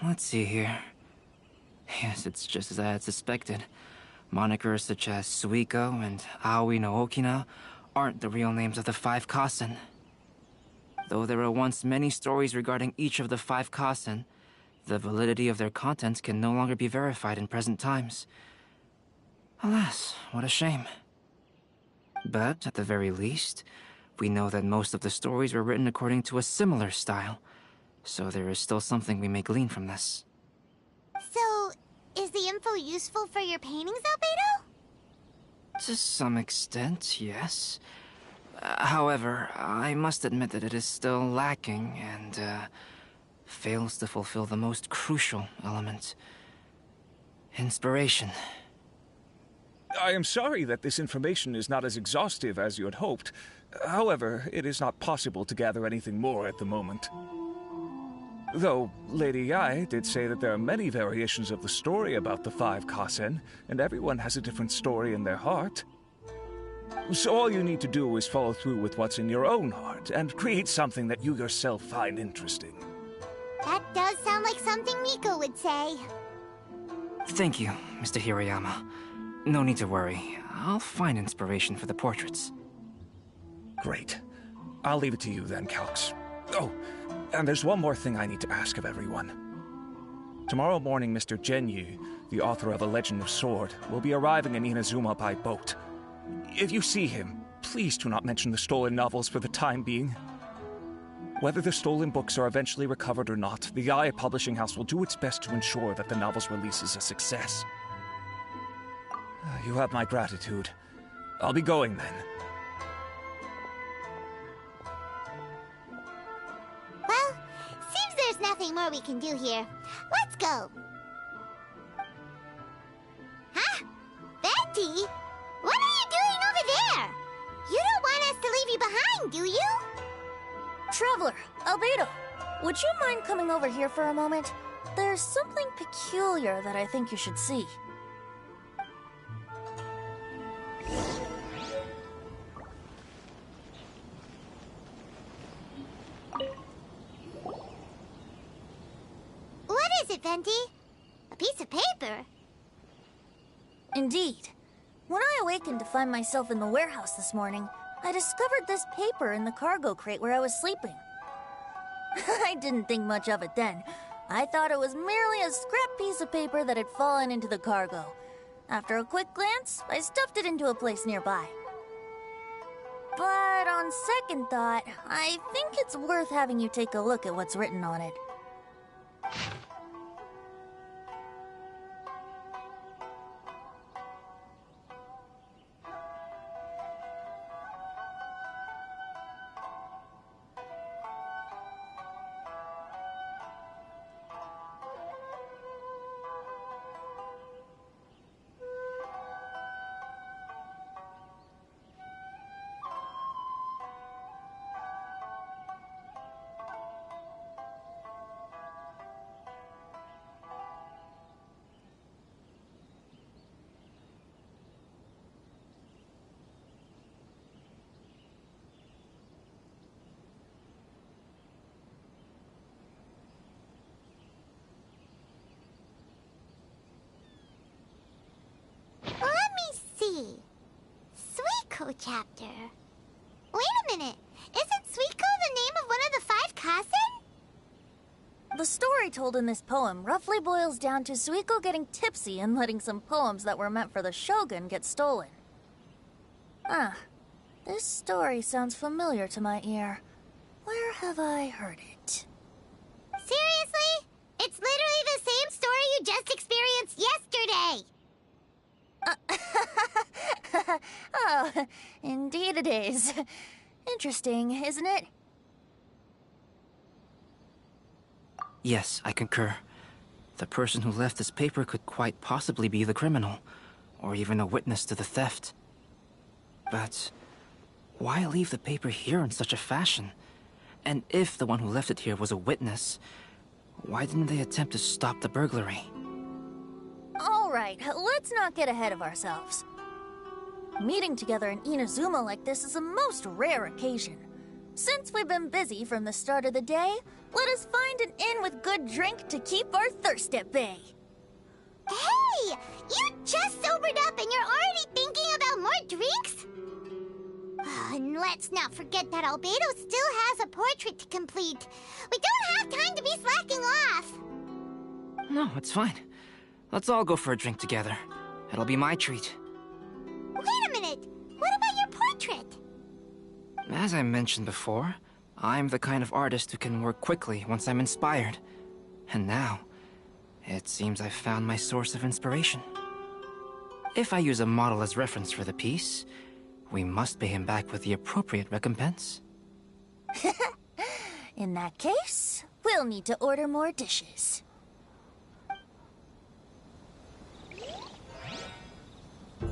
Speaker 10: Let's see here. Yes, it's just as I had suspected. Monikers such as Suiko and Aoi no Okina aren't the real names of the 5 Kasen. Though there were once many stories regarding each of the 5 Kasen, the validity of their contents can no longer be verified in present times. Alas, what a shame. But, at the very least, we know that most of the stories were written according to a similar style, so there is still something we may glean from this.
Speaker 2: So, is the info useful for your paintings, Albedo?
Speaker 10: To some extent, yes. However, I must admit that it is still lacking and fails to fulfill the most crucial element. Inspiration.
Speaker 11: I am sorry that this information is not as exhaustive as you had hoped. However, it is not possible to gather anything more at the moment. Though, Lady Yae did say that there are many variations of the story about the 5 Kasen, and everyone has a different story in their heart. So all you need to do is follow through with what's in your own heart, and create something that you yourself find interesting.
Speaker 2: That does sound like something Miko would say.
Speaker 10: Thank you, Mr. Hirayama. No need to worry. I'll find inspiration for the portraits.
Speaker 11: Great. I'll leave it to you then, Calx. Oh, and there's one more thing I need to ask of everyone. Tomorrow morning, Mr. Genyu, the author of A Legend of Sword, will be arriving in Inazuma by boat. If you see him, please do not mention the stolen novels for the time being. Whether the stolen books are eventually recovered or not, the Yae Publishing House will do its best to ensure that the novel's release is a success. You have my gratitude. I'll be going then.
Speaker 2: Well, seems there's nothing more we can do here. Let's go. Huh? Betty? What are you doing over there? You don't want us to leave you behind, do you?
Speaker 15: Traveler, Albedo, would you mind coming over here for a moment? There's something peculiar that I think you should see.
Speaker 2: What is it, Venti? A piece of paper?
Speaker 15: Indeed. When I awakened to find myself in the warehouse this morning, I discovered this paper in the cargo crate where I was sleeping. I didn't think much of it then. I thought it was merely a scrap piece of paper that had fallen into the cargo. After a quick glance, I stuffed it into a place nearby. But on second thought, I think it's worth having you take a look at what's written on it.
Speaker 2: Let me see. Suiko chapter. Wait a minute. Isn't Suiko the name of one of the 5 Kasen?
Speaker 15: The story told in this poem roughly boils down to Suiko getting tipsy and letting some poems that were meant for the Shogun get stolen. Ah, this story sounds familiar to my ear. Where have I heard it?
Speaker 2: Seriously? It's literally the same story you just experienced yesterday!
Speaker 15: Oh, indeed it is. Interesting, isn't it?
Speaker 10: Yes, I concur. The person who left this paper could quite possibly be the criminal, or even a witness to the theft. But why leave the paper here in such a fashion? And if the one who left it here was a witness, why didn't they attempt to stop the burglary?
Speaker 15: Alright, let's not get ahead of ourselves. Meeting together in Inazuma like this is a most rare occasion. Since we've been busy from the start of the day, let us find an inn with good drink to keep our thirst at bay.
Speaker 2: Hey! You just sobered up and you're already thinking about more drinks? And let's not forget that Albedo still has a portrait to complete. We don't have time to be slacking off.
Speaker 10: No, it's fine. Let's all go for a drink together. It'll be my treat.
Speaker 2: Wait a minute! What about your portrait?
Speaker 10: As I mentioned before, I'm the kind of artist who can work quickly once I'm inspired. And now, it seems I've found my source of inspiration. If I use a model as reference for the piece, we must pay him back with the appropriate recompense.
Speaker 15: In that case, we'll need to order more dishes.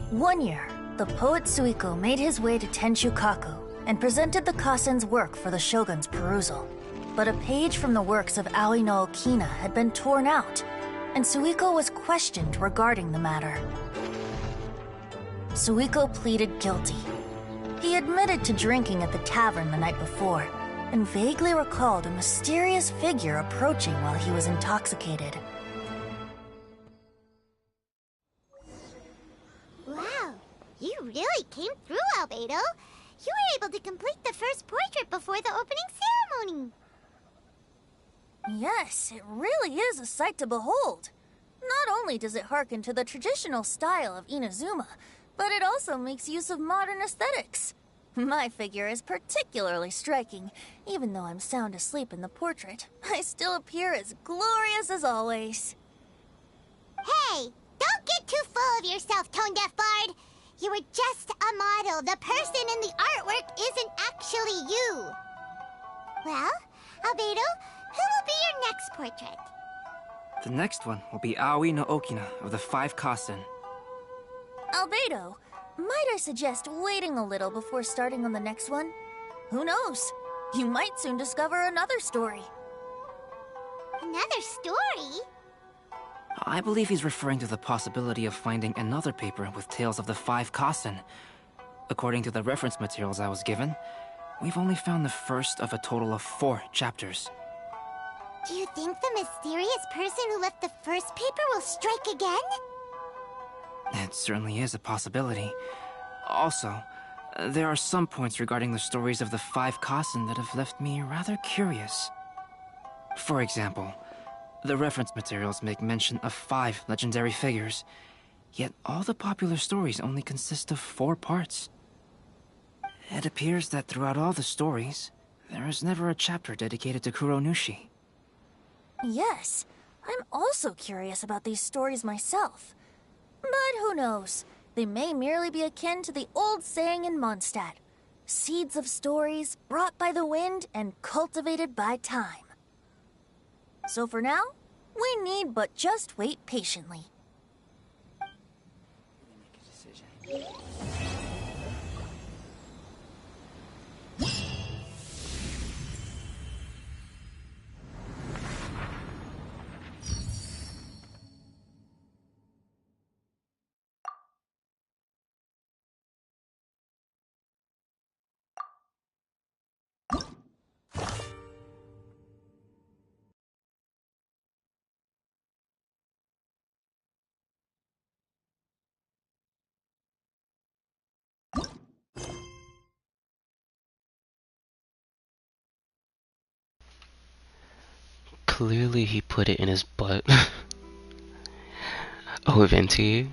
Speaker 15: One year, the poet Suiko made his way to Tenshukaku and presented the Kasen's work for the shogun's perusal. But a page from the works of Aoi no Okina had been torn out, and Suiko was questioned regarding the matter. Suiko pleaded guilty. He admitted to drinking at the tavern the night before, and vaguely recalled a mysterious figure approaching while he was intoxicated.
Speaker 2: Wow, you really came through, Albedo. You were able to complete the first portrait before the opening ceremony.
Speaker 15: Yes, it really is a sight to behold. Not only does it harken to the traditional style of Inazuma, but it also makes use of modern aesthetics. My figure is particularly striking. Even though I'm sound asleep in the portrait, I still appear as glorious as always.
Speaker 2: Hey, don't get too full of yourself, Tone-Deaf Bard. You were just a model. The person in the artwork isn't actually you. Well, Albedo, who will be your next portrait?
Speaker 10: The next one will be Aoi no Okina of the 5 Kasen.
Speaker 15: Albedo, might I suggest waiting a little before starting on the next one? Who knows? You might soon discover another story.
Speaker 2: Another story?
Speaker 10: I believe he's referring to the possibility of finding another paper with tales of the 5 Kasen. According to the reference materials I was given, we've only found the first of a total of 4 chapters.
Speaker 2: Do you think the mysterious person who left the first paper will strike again?
Speaker 10: It certainly is a possibility. Also, there are some points regarding the stories of the 5 Kasen that have left me rather curious. For example, the reference materials make mention of 5 legendary figures, yet all the popular stories only consist of 4 parts. It appears that throughout all the stories, there is never a chapter dedicated to Kuronushi.
Speaker 15: Yes, I'm also curious about these stories myself. But who knows? They may merely be akin to the old saying in Mondstadt, seeds of stories brought by the wind and cultivated by time. So for now, we need but just wait patiently.
Speaker 1: Clearly he put it in his butt. Oh, Venti.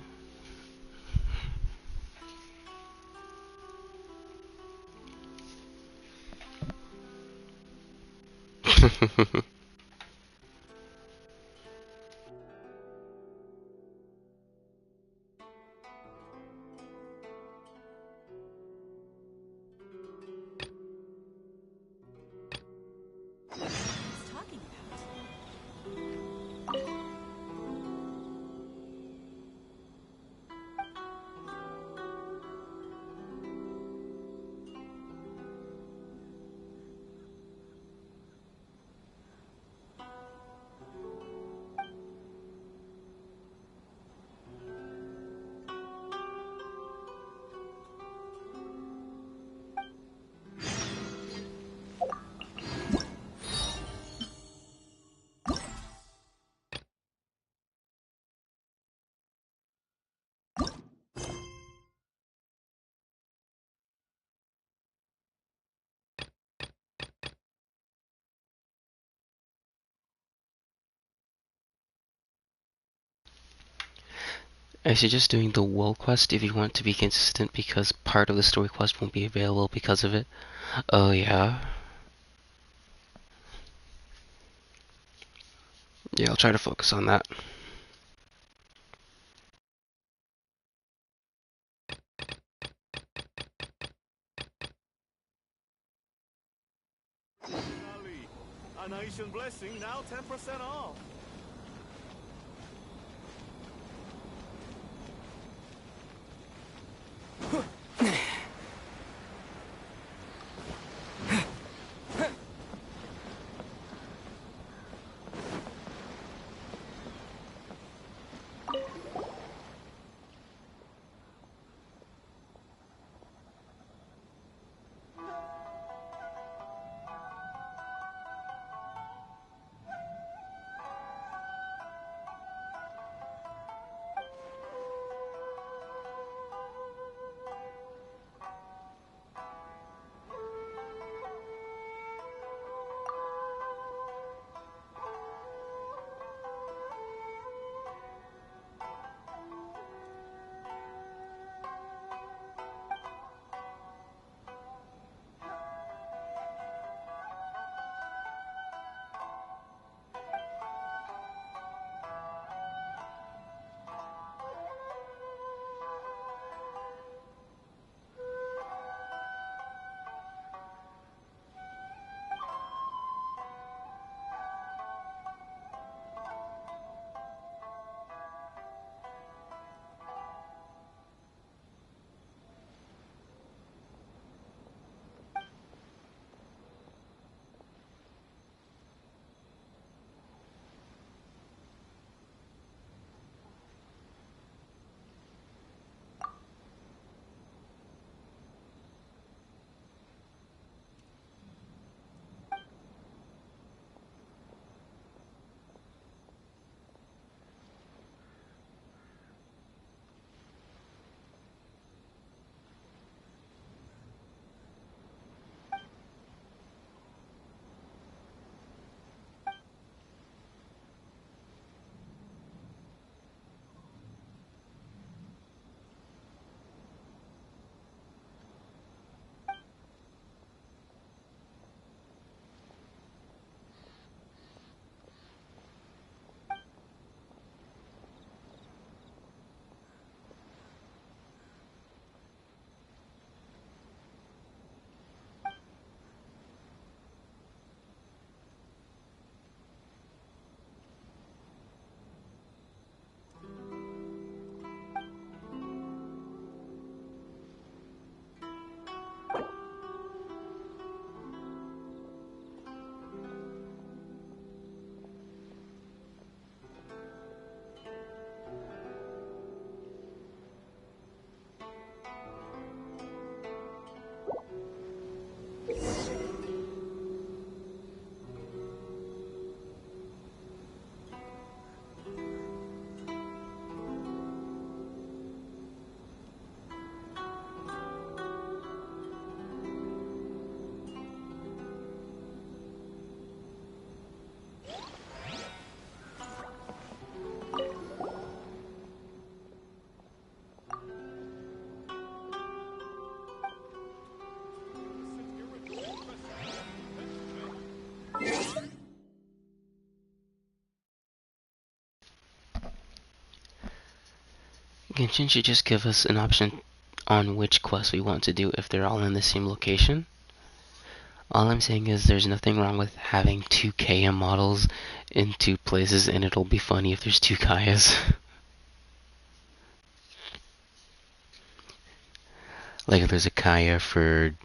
Speaker 1: I suggest doing the wool quest if you want to be consistent, because part of the story quest won't be available because of it. Oh yeah? Yeah, I'll try to focus on that.
Speaker 16: An Asian blessing, now 10% off.
Speaker 1: Genshin should just give us an option on which quest we want to do if they're all in the same location. All I'm saying is there's nothing wrong with having two KM models in two places, and it'll be funny if there's two Kayas. Like if there's a Kaya for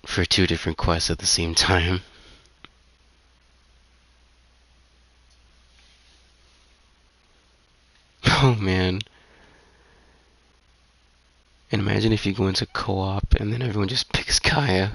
Speaker 1: two different quests at the same time. Oh man. And imagine if you go into co-op and then everyone just picks Kaya.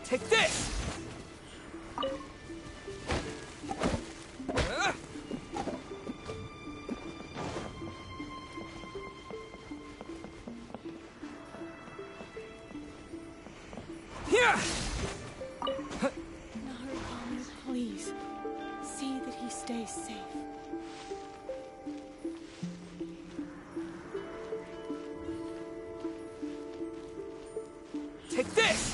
Speaker 10: Take this!
Speaker 17: Narukami, please. See that he stays safe.
Speaker 10: Take this!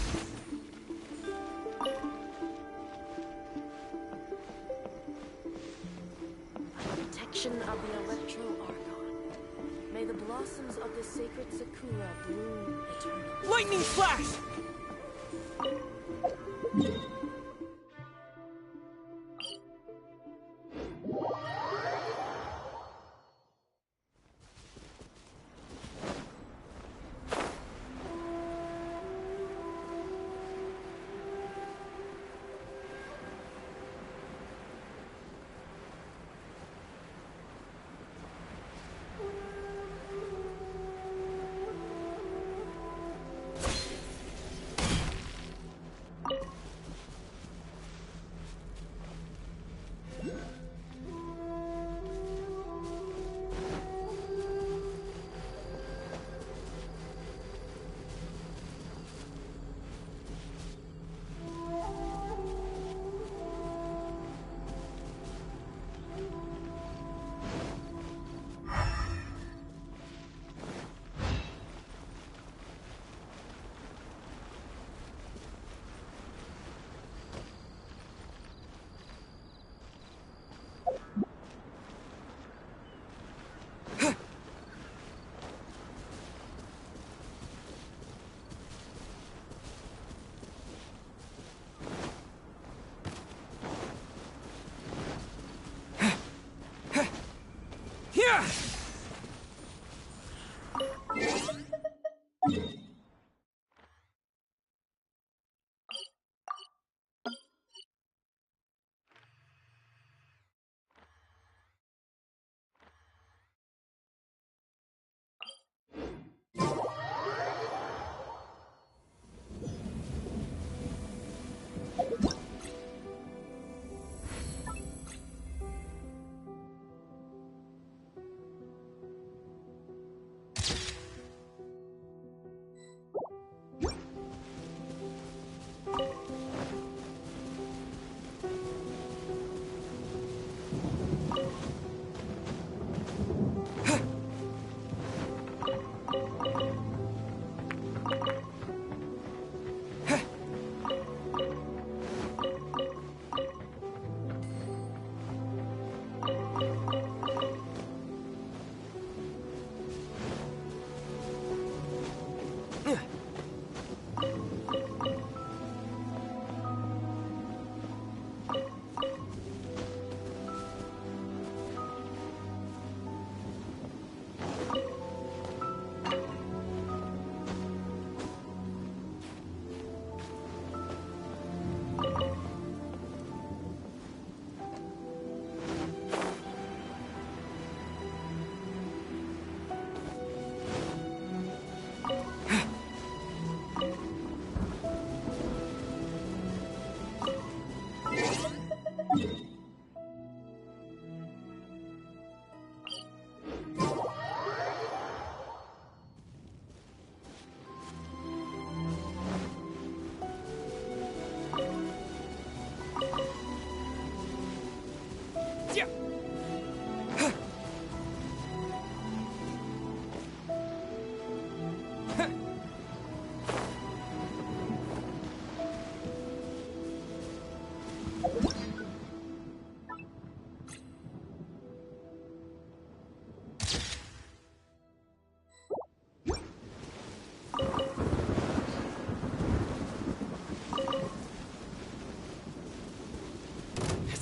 Speaker 17: Protection of the Electro Archon. May the blossoms of the sacred Sakura bloom eternally.
Speaker 10: Lightning flash!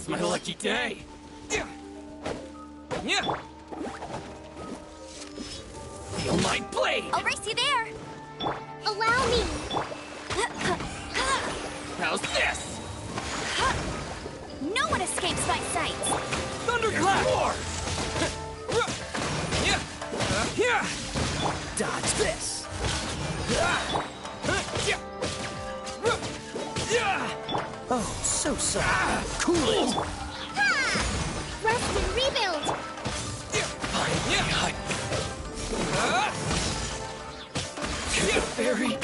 Speaker 10: My lucky day! Feel my blade!
Speaker 15: I'll race you there!
Speaker 2: Allow me!
Speaker 10: How's this?
Speaker 15: No one escapes my sight!
Speaker 10: Thunderclap! Dodge this!
Speaker 13: So soft. Cool it.
Speaker 2: Rest and rebuild.
Speaker 13: Fairy.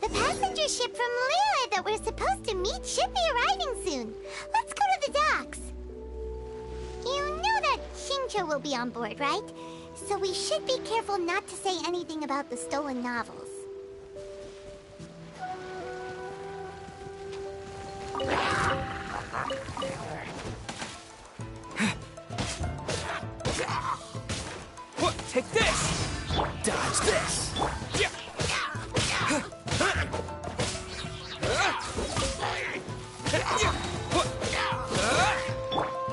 Speaker 2: The passenger ship from Lyra that we're supposed to meet should be arriving soon. Let's go to the docks. You know that Shincho will be on board, right? So we should be careful not to say anything about the stolen novels.
Speaker 13: What? Take this! Dodge this!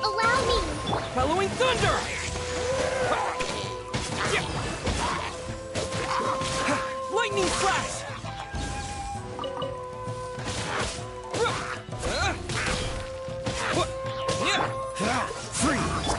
Speaker 2: Allow me!
Speaker 13: Following thunder! Lightning flash! Freeze!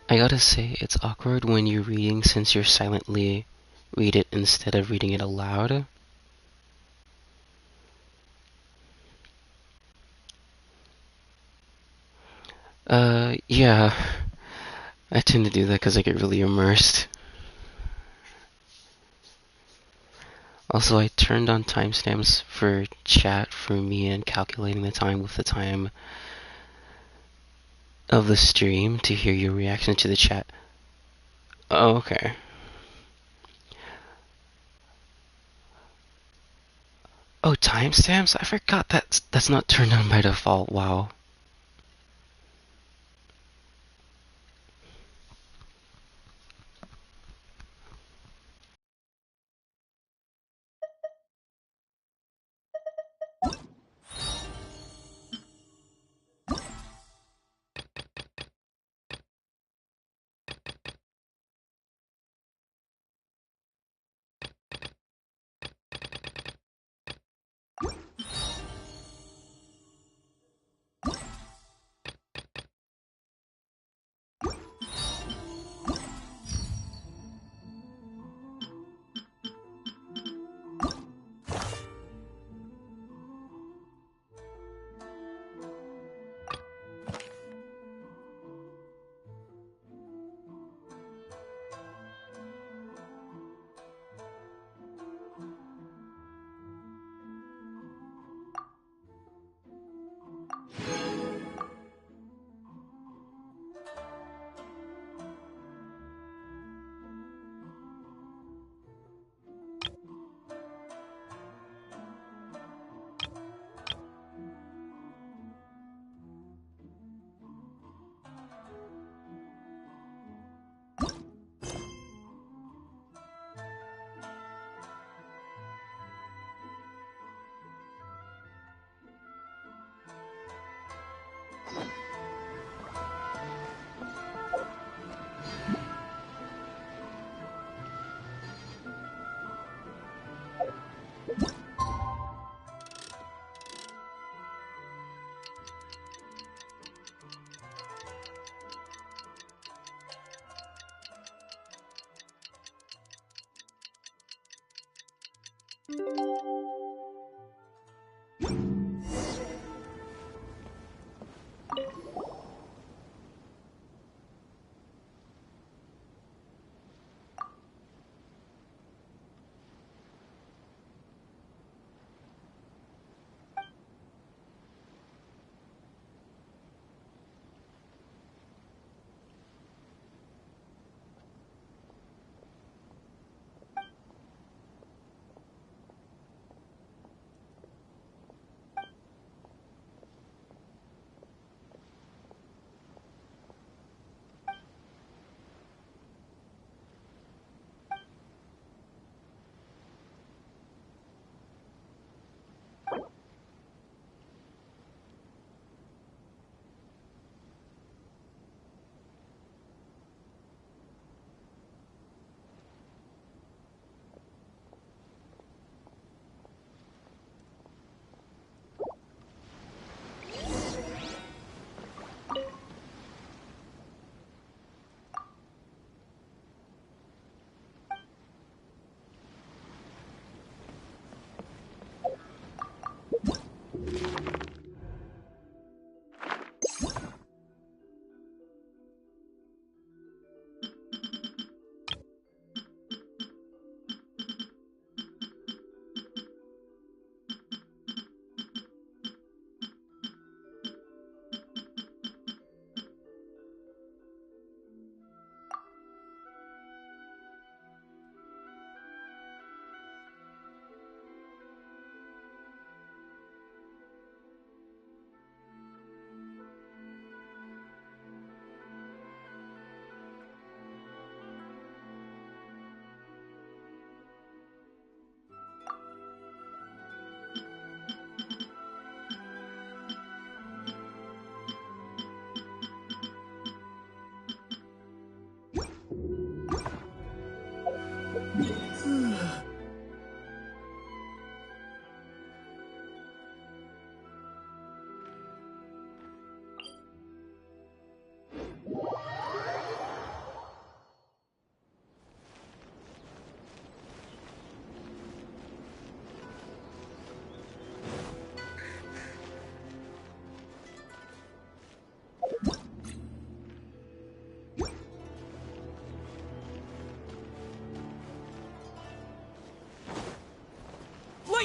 Speaker 1: I gotta say, it's awkward when you're reading since you're silently read it instead of reading it aloud. Yeah. I tend to do that because I get really immersed. Also, I turned on timestamps for chat for me and calculating the time with the time of the stream to hear your reaction to the chat. Oh, okay. Oh, timestamps? I forgot that's not turned on by default. Wow.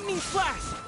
Speaker 18: Lightning Slash!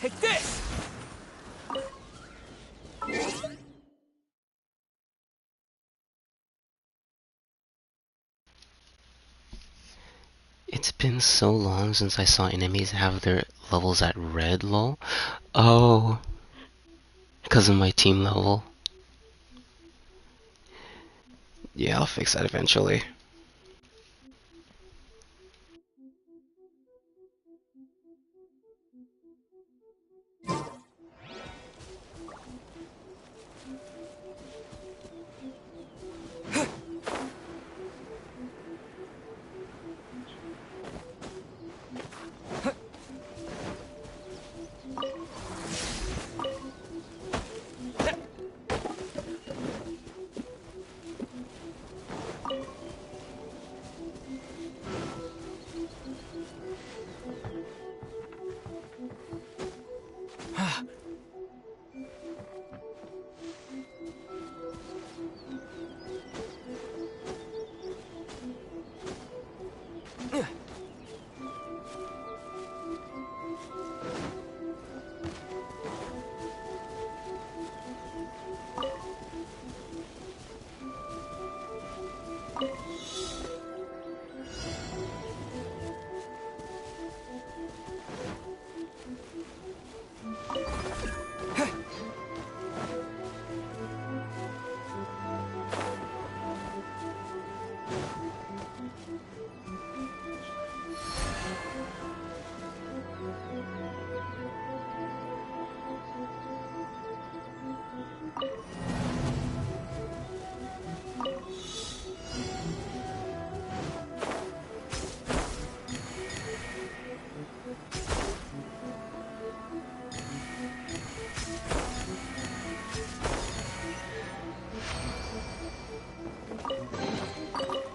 Speaker 18: Take this!
Speaker 1: It's been so long since I saw enemies have their levels at red, lol. Oh, because of my team level. Yeah, I'll fix that eventually.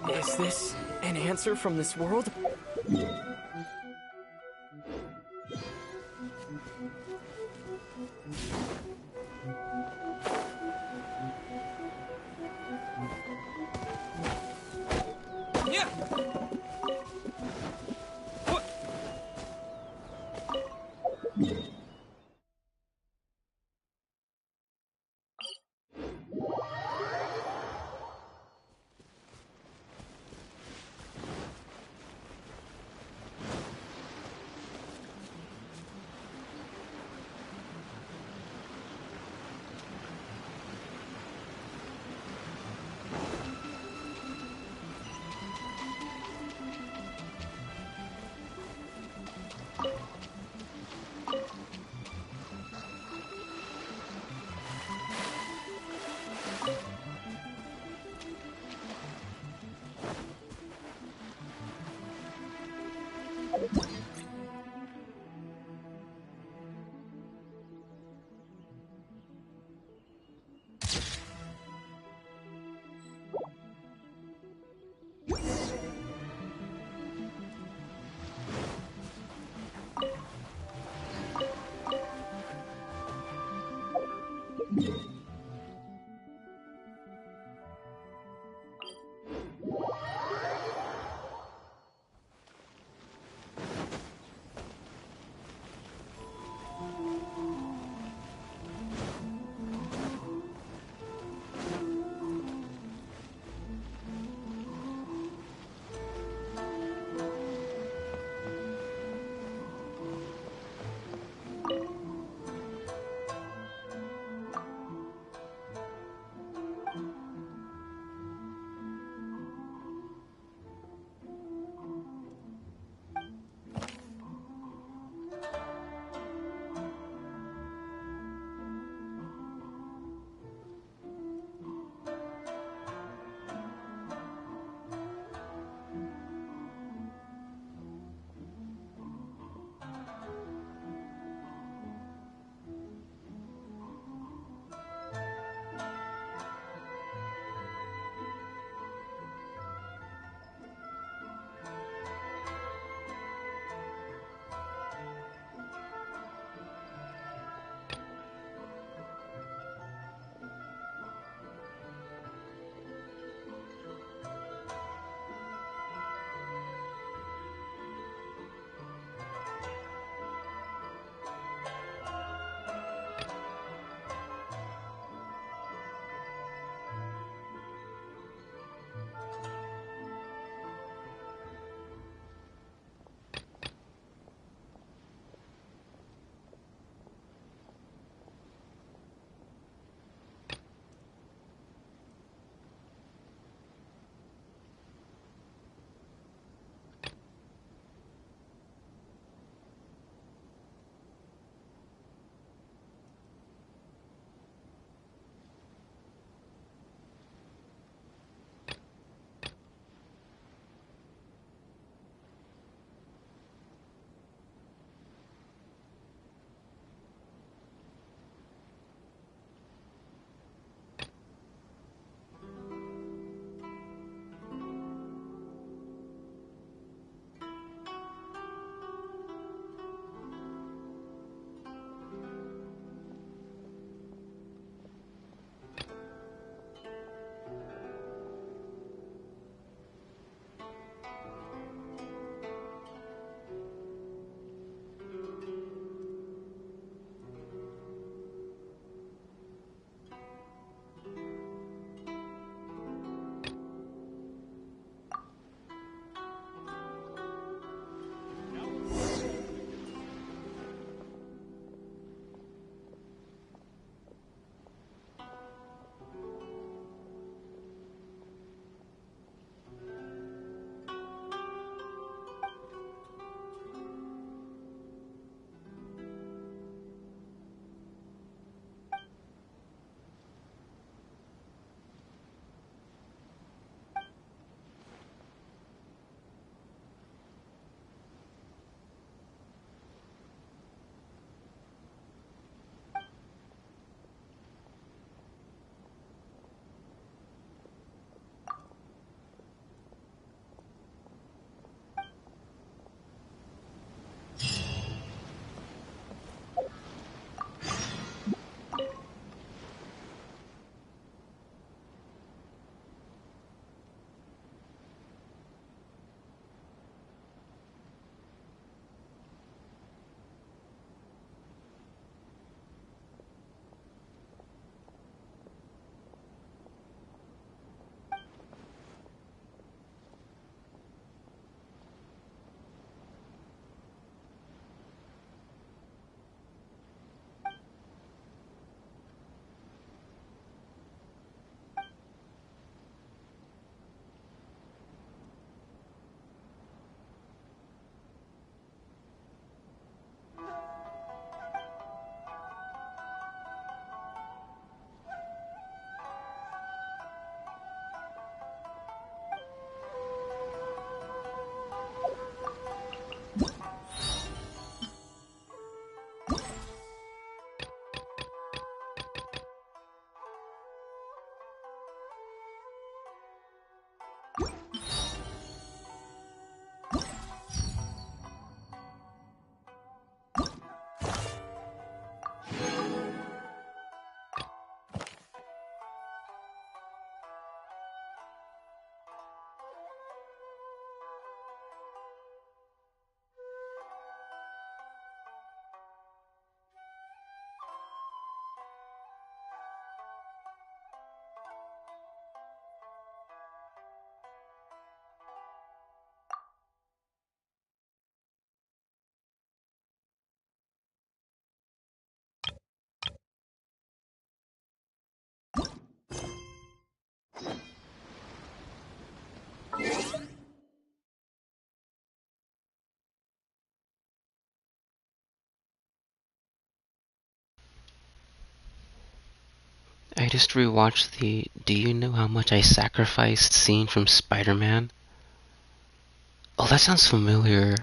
Speaker 18: Is this an answer from this world?
Speaker 1: I just rewatched the "Do you know how much I sacrificed" scene from Spider-Man. Oh, that sounds familiar.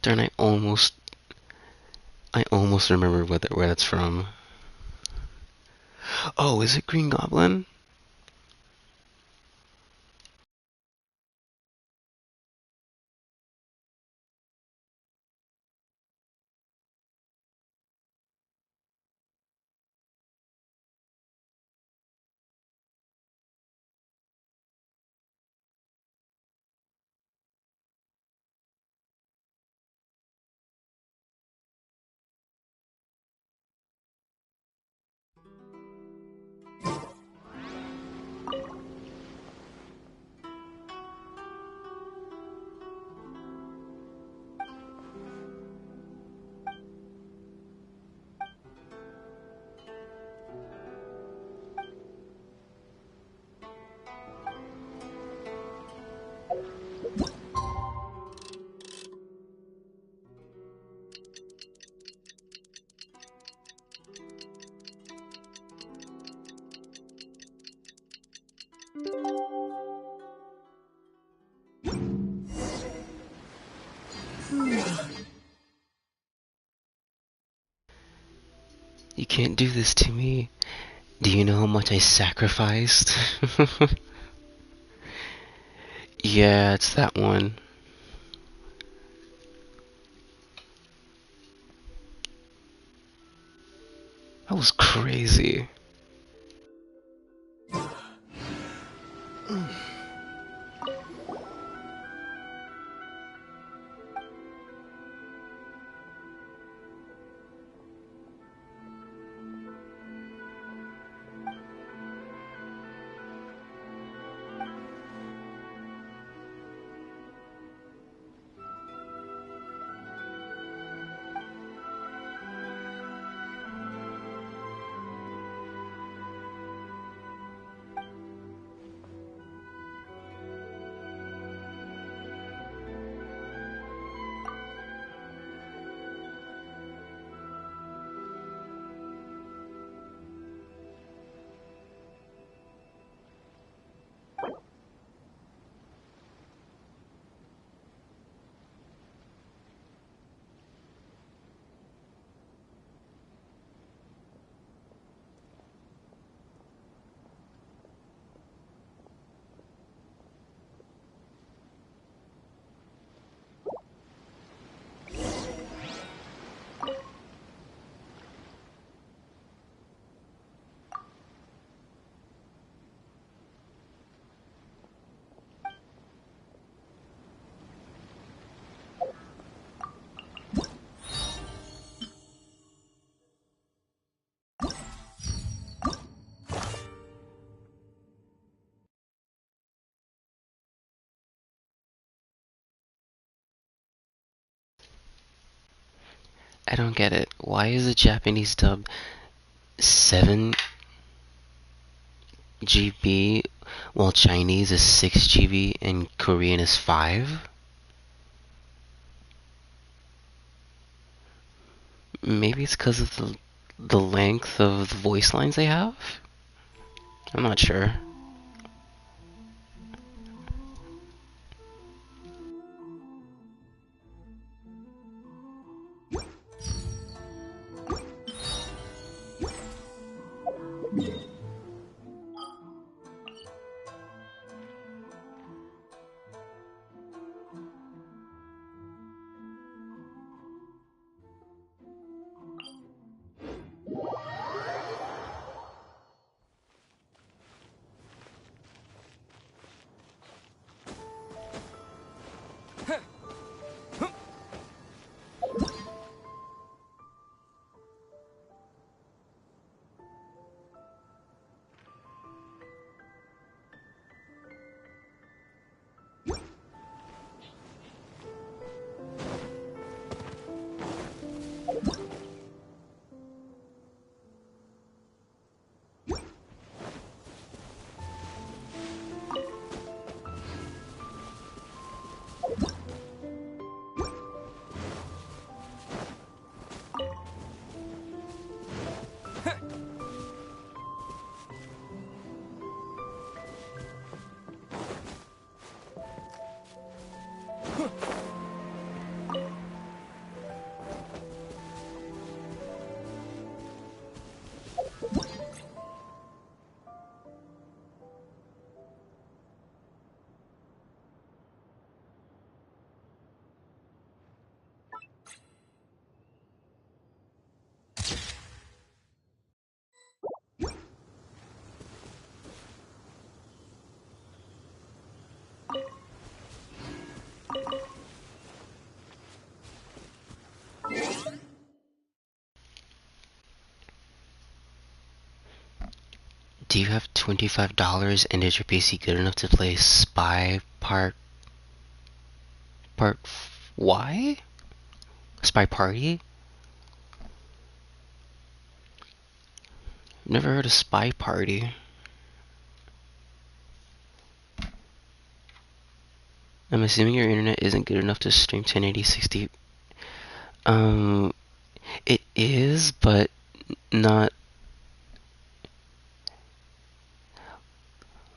Speaker 1: Darn, I almost remember where that's from. Oh, is it Green Goblin? You can't do this to me. Do you know how much I sacrificed? Yeah, it's that one. That was crazy. I don't get it. Why is the Japanese dub 7 GB while Chinese is 6 GB and Korean is 5? Maybe it's because of the length of the voice lines they have? I'm not sure. Do you have $25 and is your PC good enough to play Spy Part Y? Spy Party? Never heard of Spy Party. I'm assuming your internet isn't good enough to stream 1080 60. It is, but not.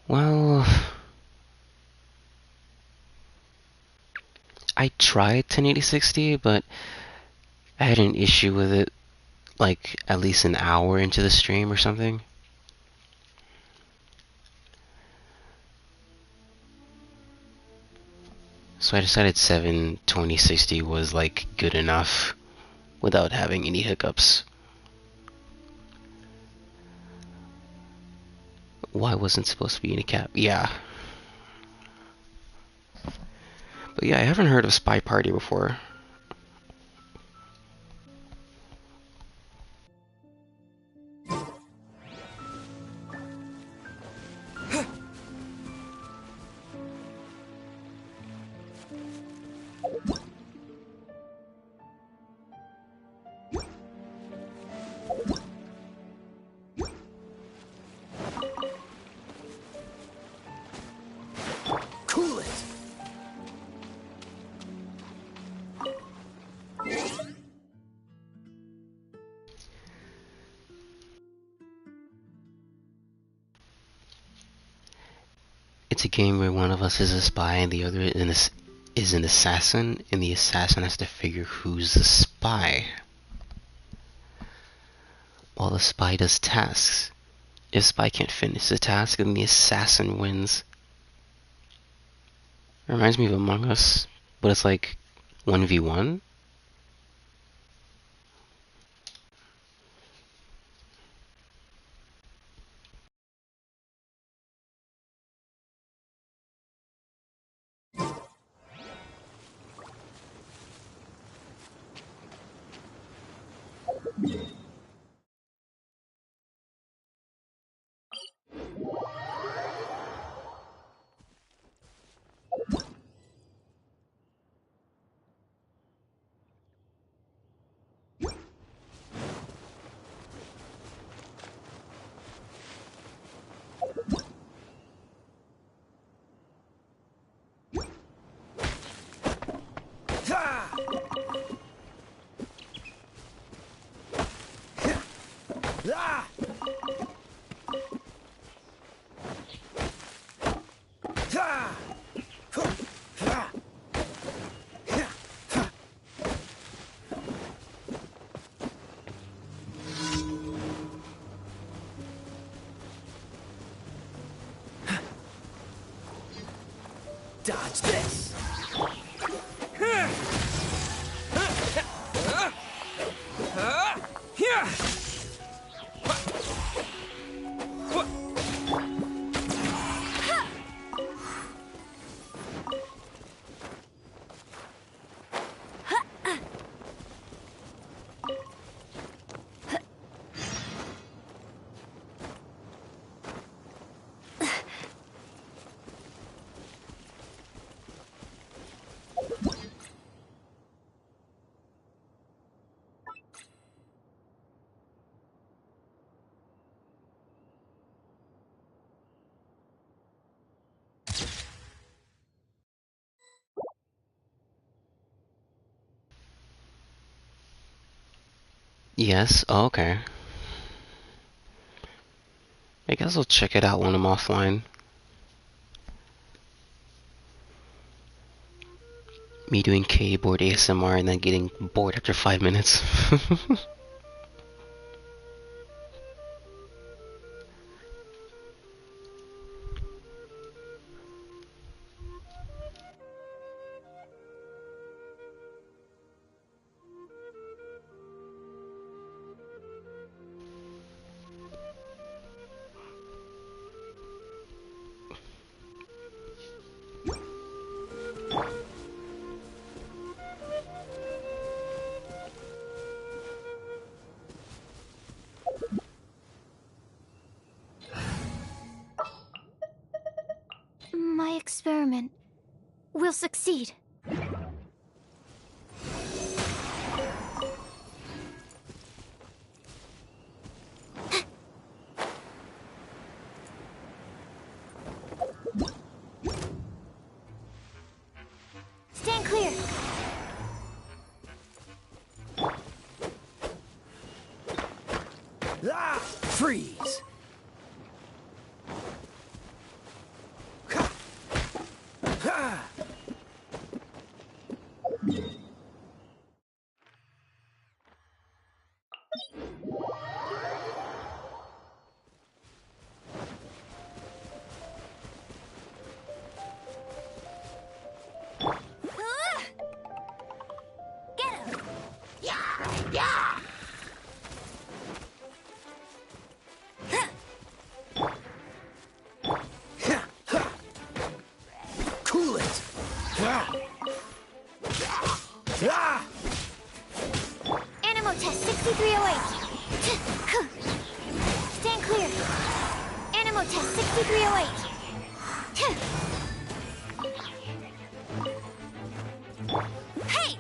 Speaker 1: Well, I tried 1080 60, but I had an issue with it, like at least an hour into the stream or something. So I decided 72060 was like good enough without having any hiccups. Why wasn't supposed to be any cap? Yeah. But yeah, I haven't heard of Spy Party before.
Speaker 13: Cool it!
Speaker 1: It's a game where one of us is a spy and the other is an assassin, and the assassin has to figure who's the spy, while the spy does tasks. If the spy can't finish the task, then the assassin wins. It reminds me of Among Us, but it's like 1v1.
Speaker 13: Dodge this!
Speaker 1: Yes, oh, okay. I guess I'll check it out when I'm offline. Me doing keyboard ASMR and then getting bored after 5 minutes.
Speaker 2: She'll succeed. Stand clear.
Speaker 19: Ah! Freeze! Ha!
Speaker 2: Get him! Yeah! Yeah!
Speaker 19: Cool it! Ah! Ah!
Speaker 2: Animal test 6308. Stand clear. Animal test 6308. Hey!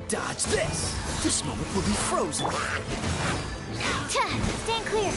Speaker 19: Dodge this! This moment will be frozen.
Speaker 2: Stand clear.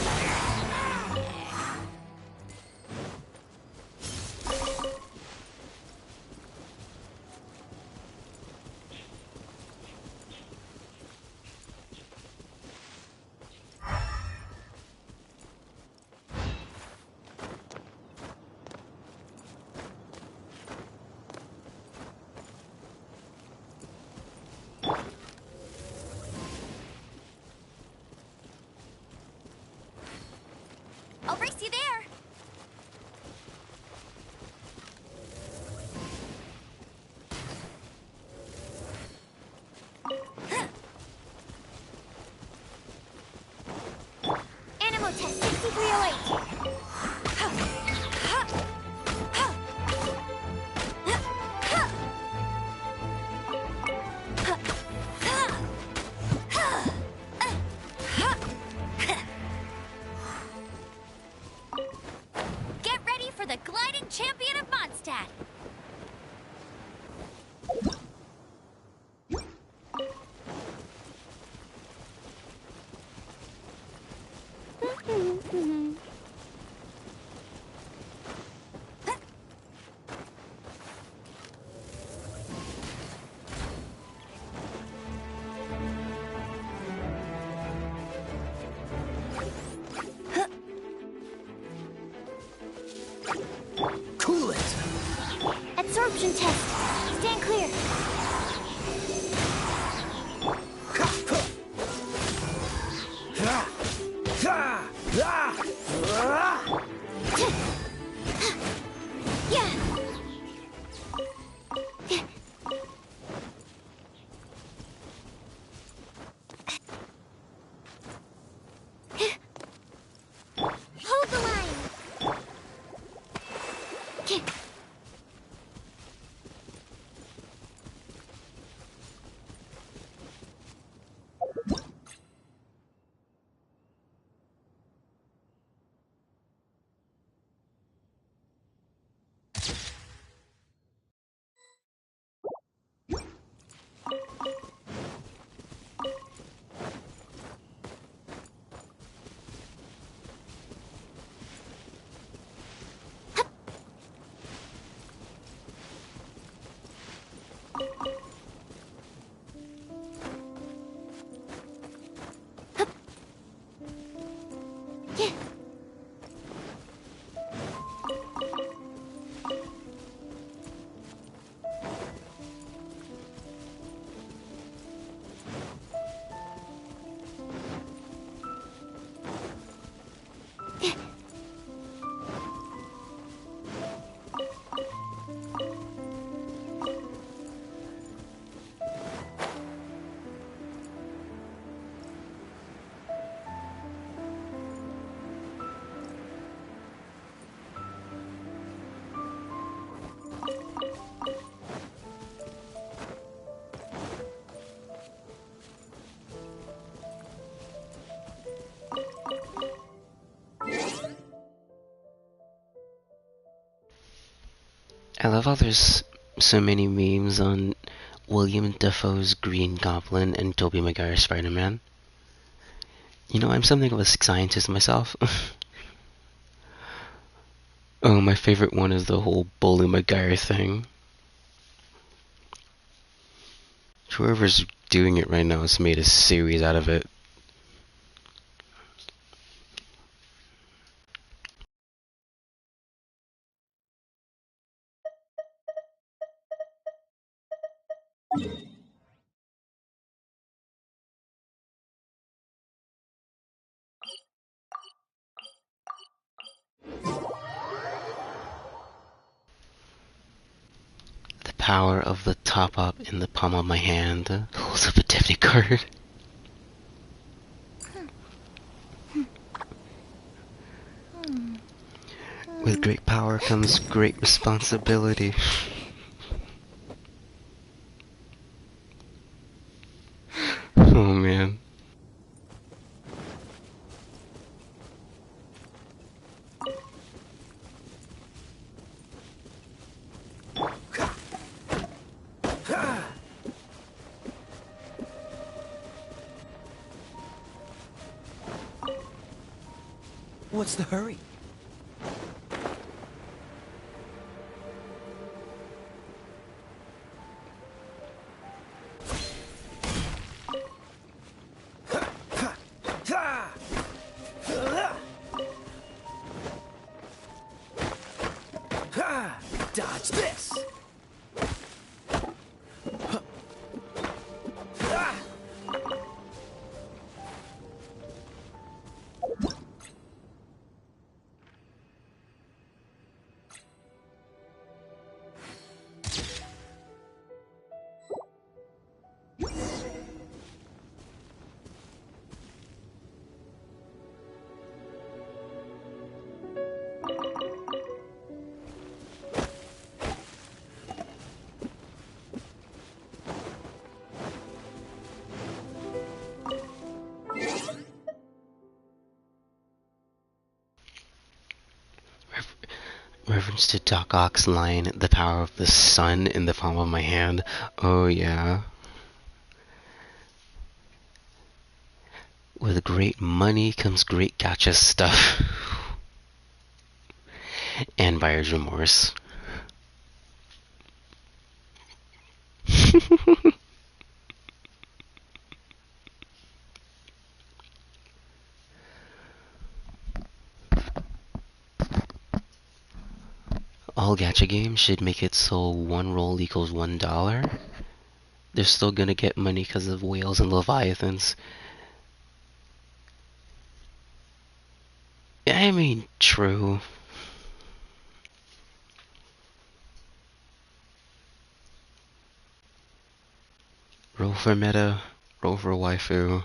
Speaker 2: I'll race you there. Animal test 6308. Get ready for the gliding champion of Mondstadt.
Speaker 19: Cool it!
Speaker 2: Absorption test. Stand clear. Yeah. Hold the line.
Speaker 1: I love how there's so many memes on William Dafoe's Green Goblin and Tobey Maguire's Spider-Man. You know, I'm something of a scientist myself. Oh, my favorite one is the whole Bully Maguire thing. Whoever's doing it right now has made a series out of it. The power of the top up in the palm of my hand holds up a Tiffany card. With great power comes great responsibility. Oh man.
Speaker 19: What's the hurry? Dodge this!
Speaker 1: Reference to Doc Ock's line, the power of the sun in the palm of my hand. Oh yeah. With great money comes great gotcha stuff. And buyer's remorse. All gacha games should make it so one roll equals $1. They're still gonna get money because of whales and leviathans. I mean, true. Roll for meta, roll for waifu.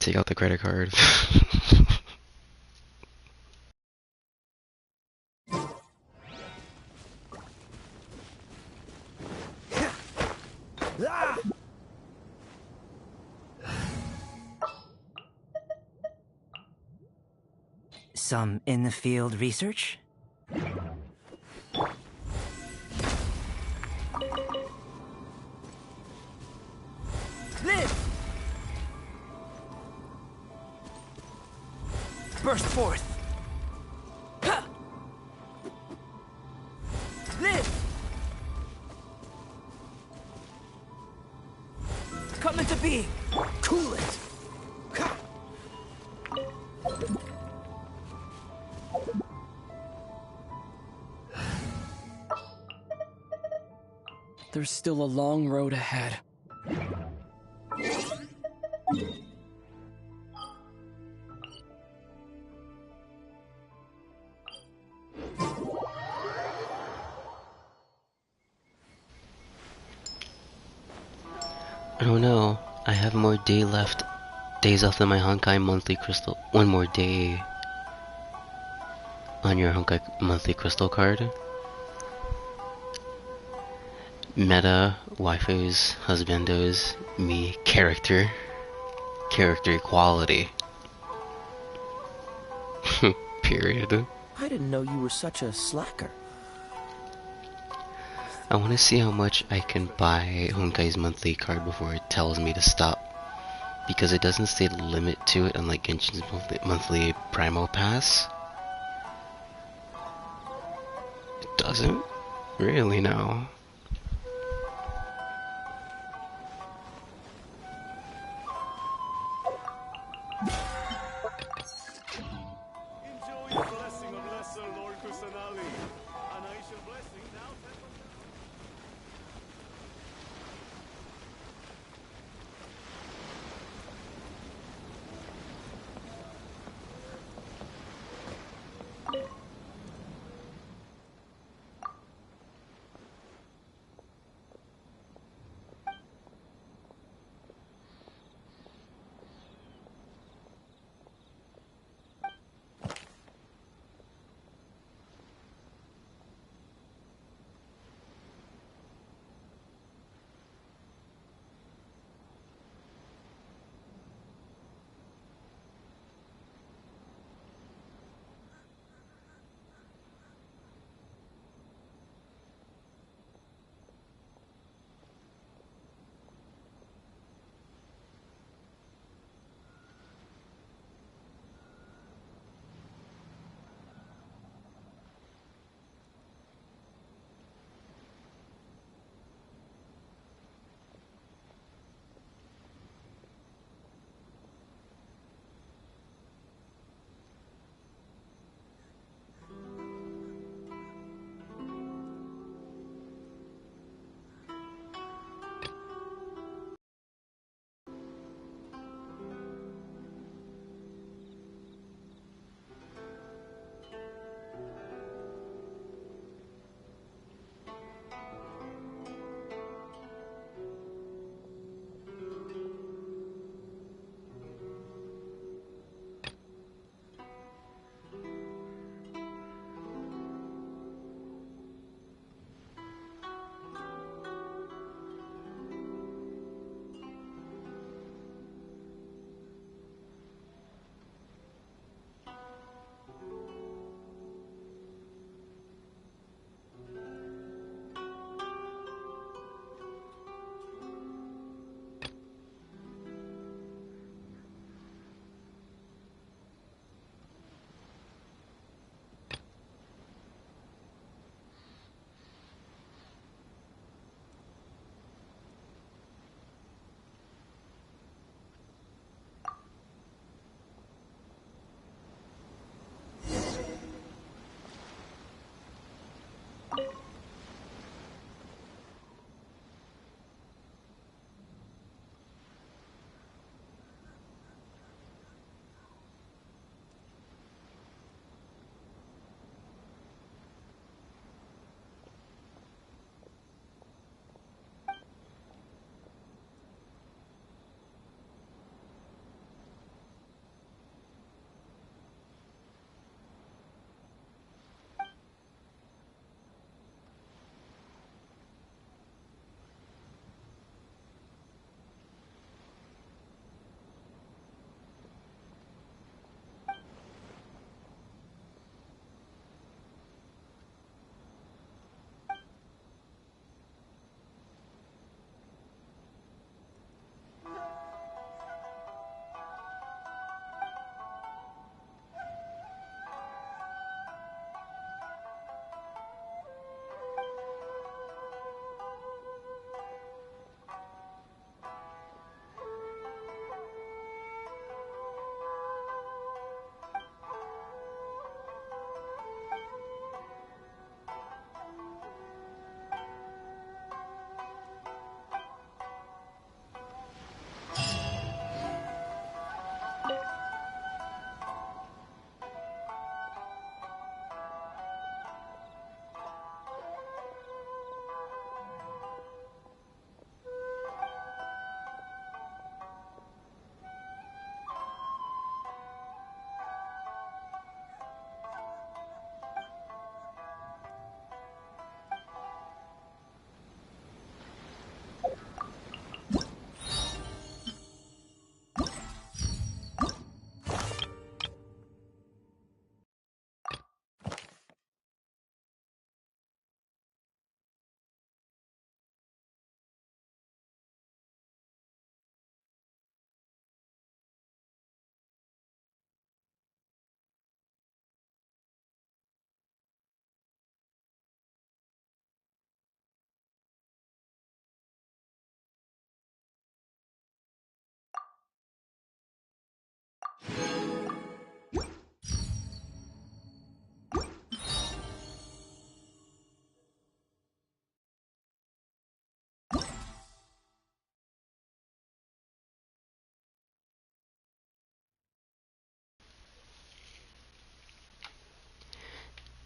Speaker 1: Take out the credit card.
Speaker 10: Some in-the-field research?
Speaker 19: Live! Burst forth! Ha! Live! Come into being! Cool it! Ha!
Speaker 18: There's still a long road ahead.
Speaker 1: Oh no, I have more days left on my Honkai monthly crystal. One more day on your Honkai monthly crystal card. Meta, waifus, husbandos, me, character equality. Period.
Speaker 19: I didn't know you were such a slacker.
Speaker 1: I want to see how much I can buy Honkai's monthly card before it tells me to stop. Because it doesn't state a limit to it, unlike Genshin's monthly Primo Pass. It doesn't? Really, no.
Speaker 16: Enjoy the blessing of Lesser Lord Kusanali. An Aishan blessing now 10%.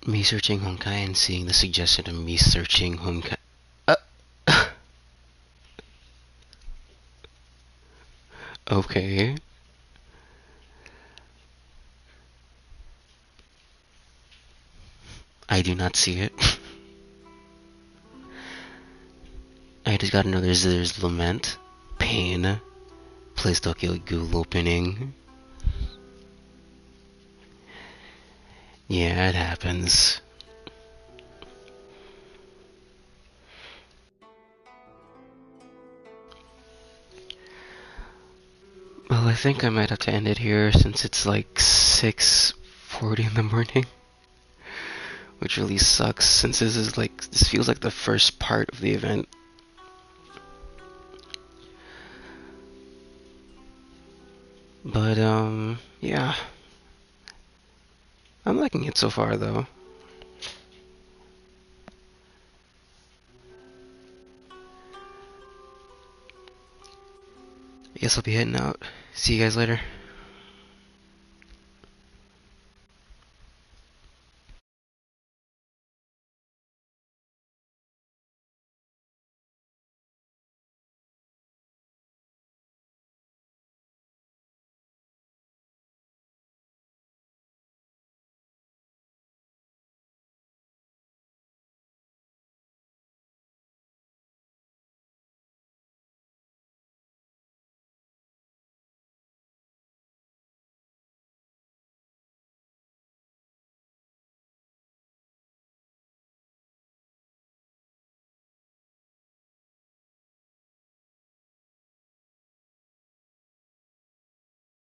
Speaker 1: Me searching Honkai and seeing the suggestion of me searching Honkai. Okay. I do not see it. I just got another Zither's Lament. Pain. Place Tokyo Ghoul opening. Yeah, it happens. Well, I think I might have to end it here since it's like 6:40 in the morning. Which really sucks since this feels like the first part of the event. But yeah. I'm liking it so far though. I guess I'll be heading out. See you guys later.